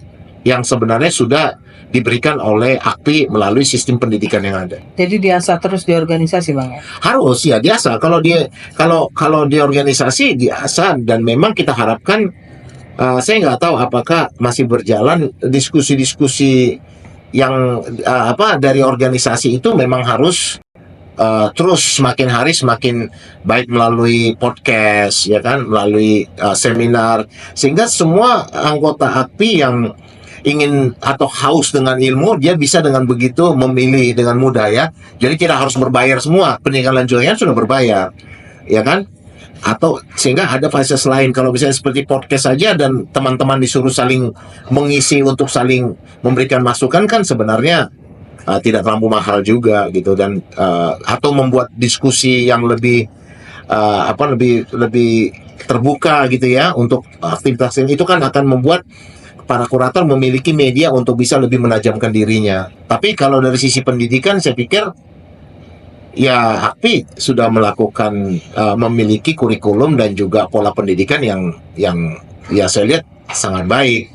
yang sebenarnya sudah diberikan oleh AKPI melalui sistem pendidikan yang ada. Jadi diasah terus di organisasi, Bang ya? Harus ya diasah. Kalau di organisasi diasah, dan memang kita harapkan, saya nggak tahu apakah masih berjalan diskusi-diskusi yang dari organisasi itu memang harus terus semakin hari semakin baik melalui podcast ya kan, melalui seminar, sehingga semua anggota AKPI yang ingin atau haus dengan ilmu dia bisa dengan begitu memilih dengan mudah ya. Jadi tidak harus berbayar semua, pendidikan lanjutannya sudah berbayar ya kan, atau sehingga ada fasilitas lain. Kalau misalnya seperti podcast saja dan teman-teman disuruh saling mengisi untuk saling memberikan masukan kan sebenarnya tidak terlalu mahal juga gitu, dan atau membuat diskusi yang lebih lebih terbuka gitu ya untuk aktivitas ini, itu kan akan membuat para kurator memiliki media untuk bisa lebih menajamkan dirinya. Tapi kalau dari sisi pendidikan saya pikir ya AKPI sudah melakukan memiliki kurikulum dan juga pola pendidikan yang ya saya lihat sangat baik,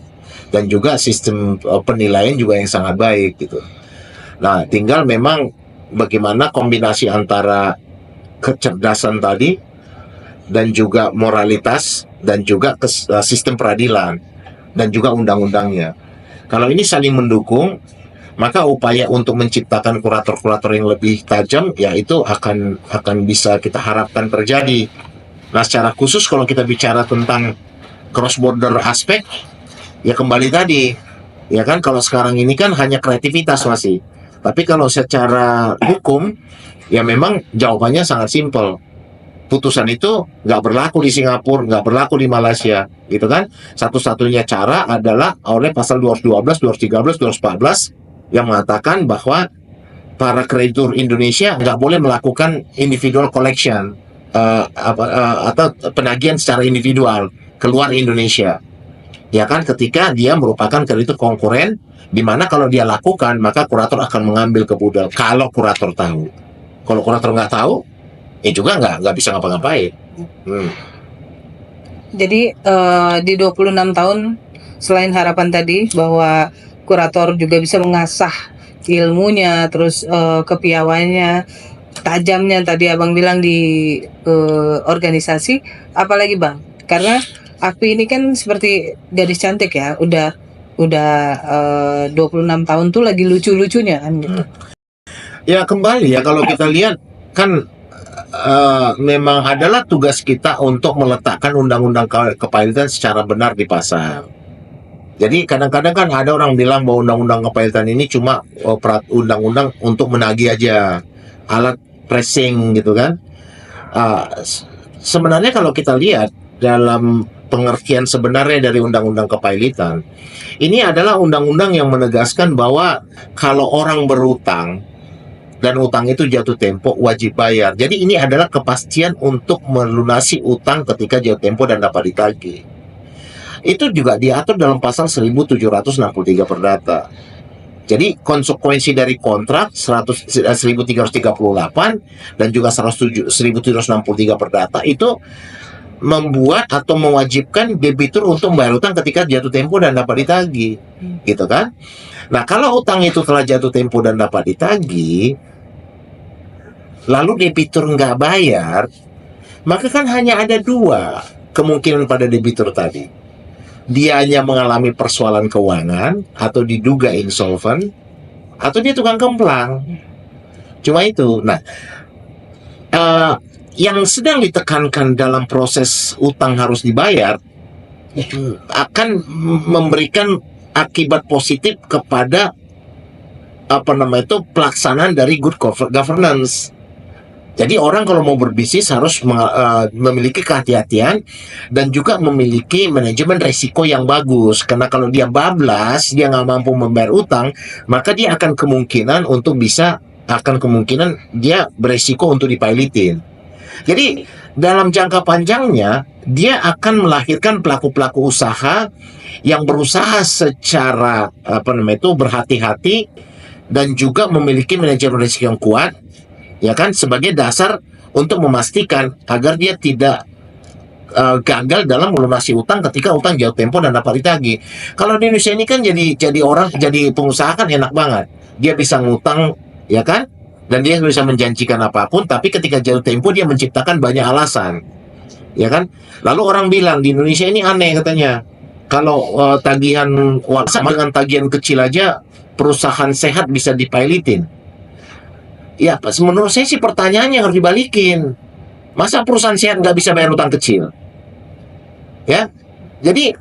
dan juga sistem penilaian juga yang sangat baik gitu. Nah, tinggal memang bagaimana kombinasi antara kecerdasan tadi dan juga moralitas dan juga sistem peradilan dan juga undang-undangnya. Kalau ini saling mendukung, maka upaya untuk menciptakan kurator-kurator yang lebih tajam ya itu akan bisa kita harapkan terjadi. Nah, secara khusus kalau kita bicara tentang cross border aspek, ya kembali tadi ya kan, kalau sekarang ini kan hanya kreativitas masih. Tapi kalau secara hukum ya memang jawabannya sangat simpel. Putusan itu nggak berlaku di Singapura, nggak berlaku di Malaysia, gitu kan? Satu-satunya cara adalah oleh pasal 212, 213, 214 yang mengatakan bahwa para kreditur Indonesia nggak boleh melakukan individual collection atau penagihan secara individual keluar Indonesia, ya kan? Ketika dia merupakan kreditur konkuren, di mana kalau dia lakukan maka kurator akan mengambil kebutuhan. Kalau kurator tahu, kalau kurator nggak tahu, juga nggak bisa ngapa-ngapain. Jadi di 26 tahun selain harapan tadi bahwa kurator juga bisa mengasah ilmunya, terus kepiawaiannya, tajamnya tadi Abang bilang di organisasi, apalagi Bang? Karena AKPI ini kan seperti gadis cantik ya, udah 26 tahun tuh lagi lucu-lucunya kan gitu. Ya kembali ya, kalau kita lihat kan memang adalah tugas kita untuk meletakkan undang-undang kepailitan secara benar di pasar. Jadi kadang-kadang kan ada orang bilang bahwa undang-undang kepailitan ini cuma undang-undang untuk menagih aja, alat pressing gitu kan. Sebenarnya kalau kita lihat dalam pengertian sebenarnya dari undang-undang kepailitan, ini adalah undang-undang yang menegaskan bahwa kalau orang berutang dan utang itu jatuh tempo wajib bayar. Jadi ini adalah kepastian untuk melunasi utang ketika jatuh tempo dan dapat ditagih. Itu juga diatur dalam pasal 1763 Perdata. Jadi konsekuensi dari kontrak 1338 dan juga 1763 Perdata itu membuat atau mewajibkan debitur untuk membayar utang ketika jatuh tempo dan dapat ditagih, gitu kan? Nah, kalau utang itu telah jatuh tempo dan dapat ditagih, lalu debitur nggak bayar, maka kan hanya ada dua kemungkinan pada debitur tadi. Dia hanya mengalami persoalan keuangan atau diduga insolvent, atau dia tukang kemplang. Cuma itu. Nah, yang sedang ditekankan dalam proses utang harus dibayar akan memberikan akibat positif kepada pelaksanaan dari good governance. Jadi orang kalau mau berbisnis harus memiliki kehati-hatian dan juga memiliki manajemen risiko yang bagus. Karena kalau dia bablas, dia nggak mampu membayar utang, maka dia akan kemungkinan dia beresiko untuk dipailitin. Jadi dalam jangka panjangnya dia akan melahirkan pelaku-pelaku usaha yang berusaha secara berhati-hati dan juga memiliki manajemen risiko yang kuat, ya kan, sebagai dasar untuk memastikan agar dia tidak gagal dalam melunasi utang ketika utang jatuh tempo dan dapat ditagih. Kalau di Indonesia ini kan jadi pengusaha kan enak banget. Dia bisa ngutang, ya kan? Dan dia bisa menjanjikan apapun, tapi ketika jatuh tempo dia menciptakan banyak alasan. Ya kan? Lalu orang bilang di Indonesia ini aneh katanya. Kalau tagihan sama dengan tagihan kecil aja perusahaan sehat bisa dipailitin. Ya, menurut saya sih pertanyaannya harus dibalikin. Masa perusahaan sehat nggak bisa bayar utang kecil? Ya, jadi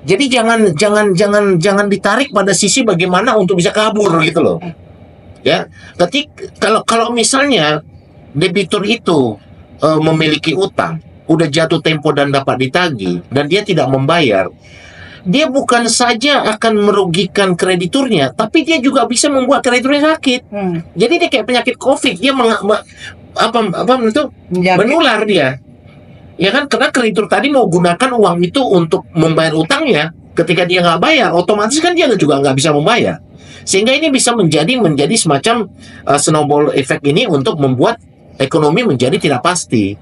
jangan ditarik pada sisi bagaimana untuk bisa kabur gitu loh. Ya, kalau misalnya debitur itu memiliki utang, udah jatuh tempo dan dapat ditagih, dan dia tidak membayar, dia bukan saja akan merugikan krediturnya, tapi dia juga bisa membuat krediturnya sakit. Jadi dia kayak penyakit COVID, dia menular dia. Ya kan, karena kreditur tadi mau gunakan uang itu untuk membayar utangnya. Ketika dia nggak bayar, otomatis kan dia juga nggak bisa membayar. Sehingga ini bisa menjadi semacam snowball effect ini untuk membuat ekonomi menjadi tidak pasti.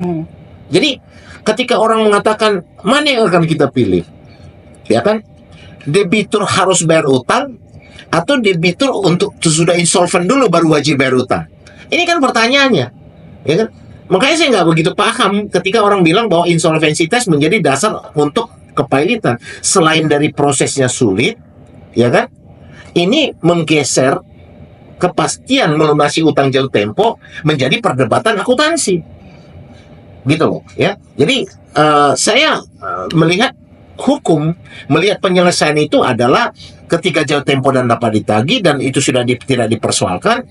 Jadi ketika orang mengatakan mana yang akan kita pilih, ya kan, debitur harus bayar utang atau debitur untuk sudah insolvent dulu baru wajib bayar utang? Ini kan pertanyaannya, ya kan? Makanya saya nggak begitu paham ketika orang bilang bahwa insolvency test menjadi dasar untuk kepailitan. Selain dari prosesnya sulit, ya kan, ini menggeser kepastian melunasi utang jatuh tempo menjadi perdebatan akuntansi, gitu loh, ya. Jadi saya melihat penyelesaian itu adalah ketika jatuh tempo dan dapat ditagih dan itu sudah tidak dipersoalkan,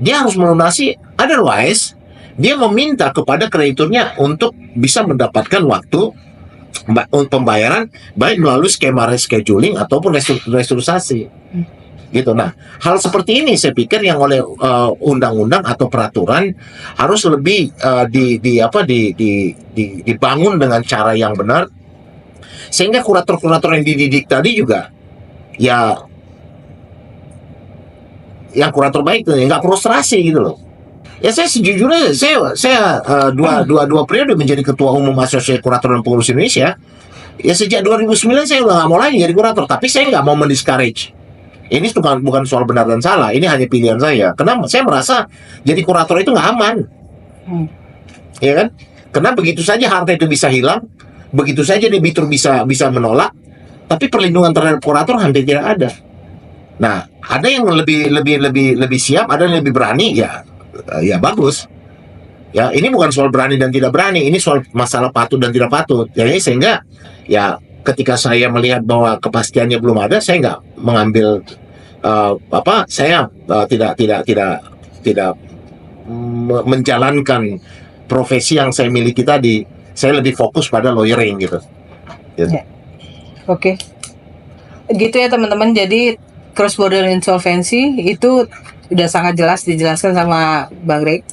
dia harus melunasi. Otherwise, dia meminta kepada krediturnya untuk bisa mendapatkan waktu pembayaran baik melalui skema rescheduling ataupun restrukturisasi. Gitu. Nah, hal seperti ini saya pikir yang oleh undang-undang atau peraturan harus lebih dibangun dengan cara yang benar, sehingga kurator-kurator yang dididik tadi juga ya yang kurator baik tuh, nggak frustrasi gitu loh. Ya saya sejujurnya saya dua periode menjadi ketua umum Asosiasi Kurator dan Pengurus Indonesia. Ya sejak 2009 saya udah nggak mau lagi jadi kurator, tapi saya nggak mau mendiscourage. Ini bukan soal benar dan salah, ini hanya pilihan saya. Karena saya merasa jadi kurator itu nggak aman, ya kan? Karena begitu saja harta itu bisa hilang, begitu saja debitur bisa menolak, tapi perlindungan terhadap kurator hampir tidak ada. Nah, ada yang lebih siap, ada yang lebih berani, ya bagus. Ya, ini bukan soal berani dan tidak berani, ini soal masalah patut dan tidak patut. Jadi sehingga ya ketika saya melihat bahwa kepastiannya belum ada, saya nggak mengambil saya tidak menjalankan profesi yang saya miliki tadi. Saya lebih fokus pada lawyering gitu. Ya. Oke. Gitu ya teman-teman. Jadi cross border insolvency itu udah sangat jelas dijelaskan sama Bang Rek.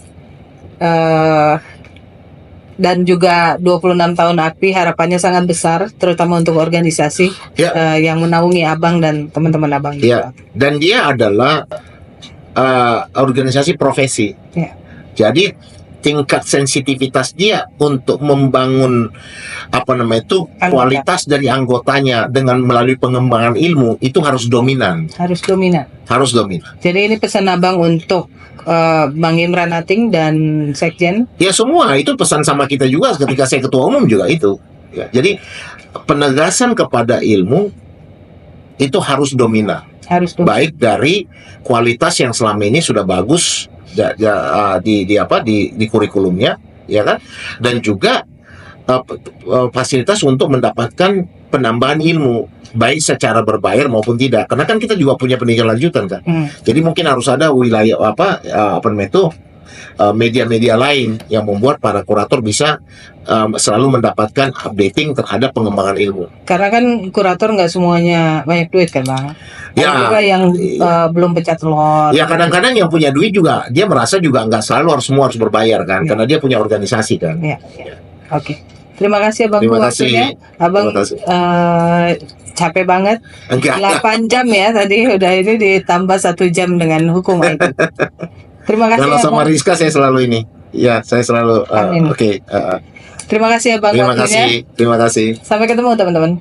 Dan juga 26 tahun AKPI harapannya sangat besar, terutama untuk organisasi yang menaungi Abang dan teman-teman Abang. Ya, dan dia adalah organisasi profesi. Ya. Jadi tingkat sensitivitas dia untuk membangun kualitas dari anggotanya dengan melalui pengembangan ilmu itu harus dominan. Harus dominan. Jadi ini pesan Abang untuk Bang Imran Ating dan Sekjen. Ya semua itu pesan sama kita juga ketika saya ketua umum juga itu. Ya, jadi penegasan kepada ilmu itu harus dominan. Baik dari kualitas yang selama ini sudah bagus di kurikulumnya, ya kan, dan juga fasilitas untuk mendapatkan penambahan ilmu baik secara berbayar maupun tidak, karena kan kita juga punya pendidikan lanjutan kan. Jadi mungkin harus ada wilayah media-media lain yang membuat para kurator bisa selalu mendapatkan updating terhadap pengembangan ilmu. Karena kan kurator nggak semuanya banyak duit kan Bang. Ya, juga yang belum pecah telur. Ya kadang-kadang yang punya duit juga dia merasa juga nggak selalu semua harus berbayar kan, karena dia punya organisasi kan. Ya. Oke. Terima kasih Abang. Terima kasih. Abang capek banget. 8 jam ya tadi udah ini ditambah 1 jam dengan hukum IT. Terima kasih. Kalau sama Rizka saya selalu ini. Ya, saya selalu oke. Terima kasih Abang. Terima kasih. Sampai ketemu teman-teman.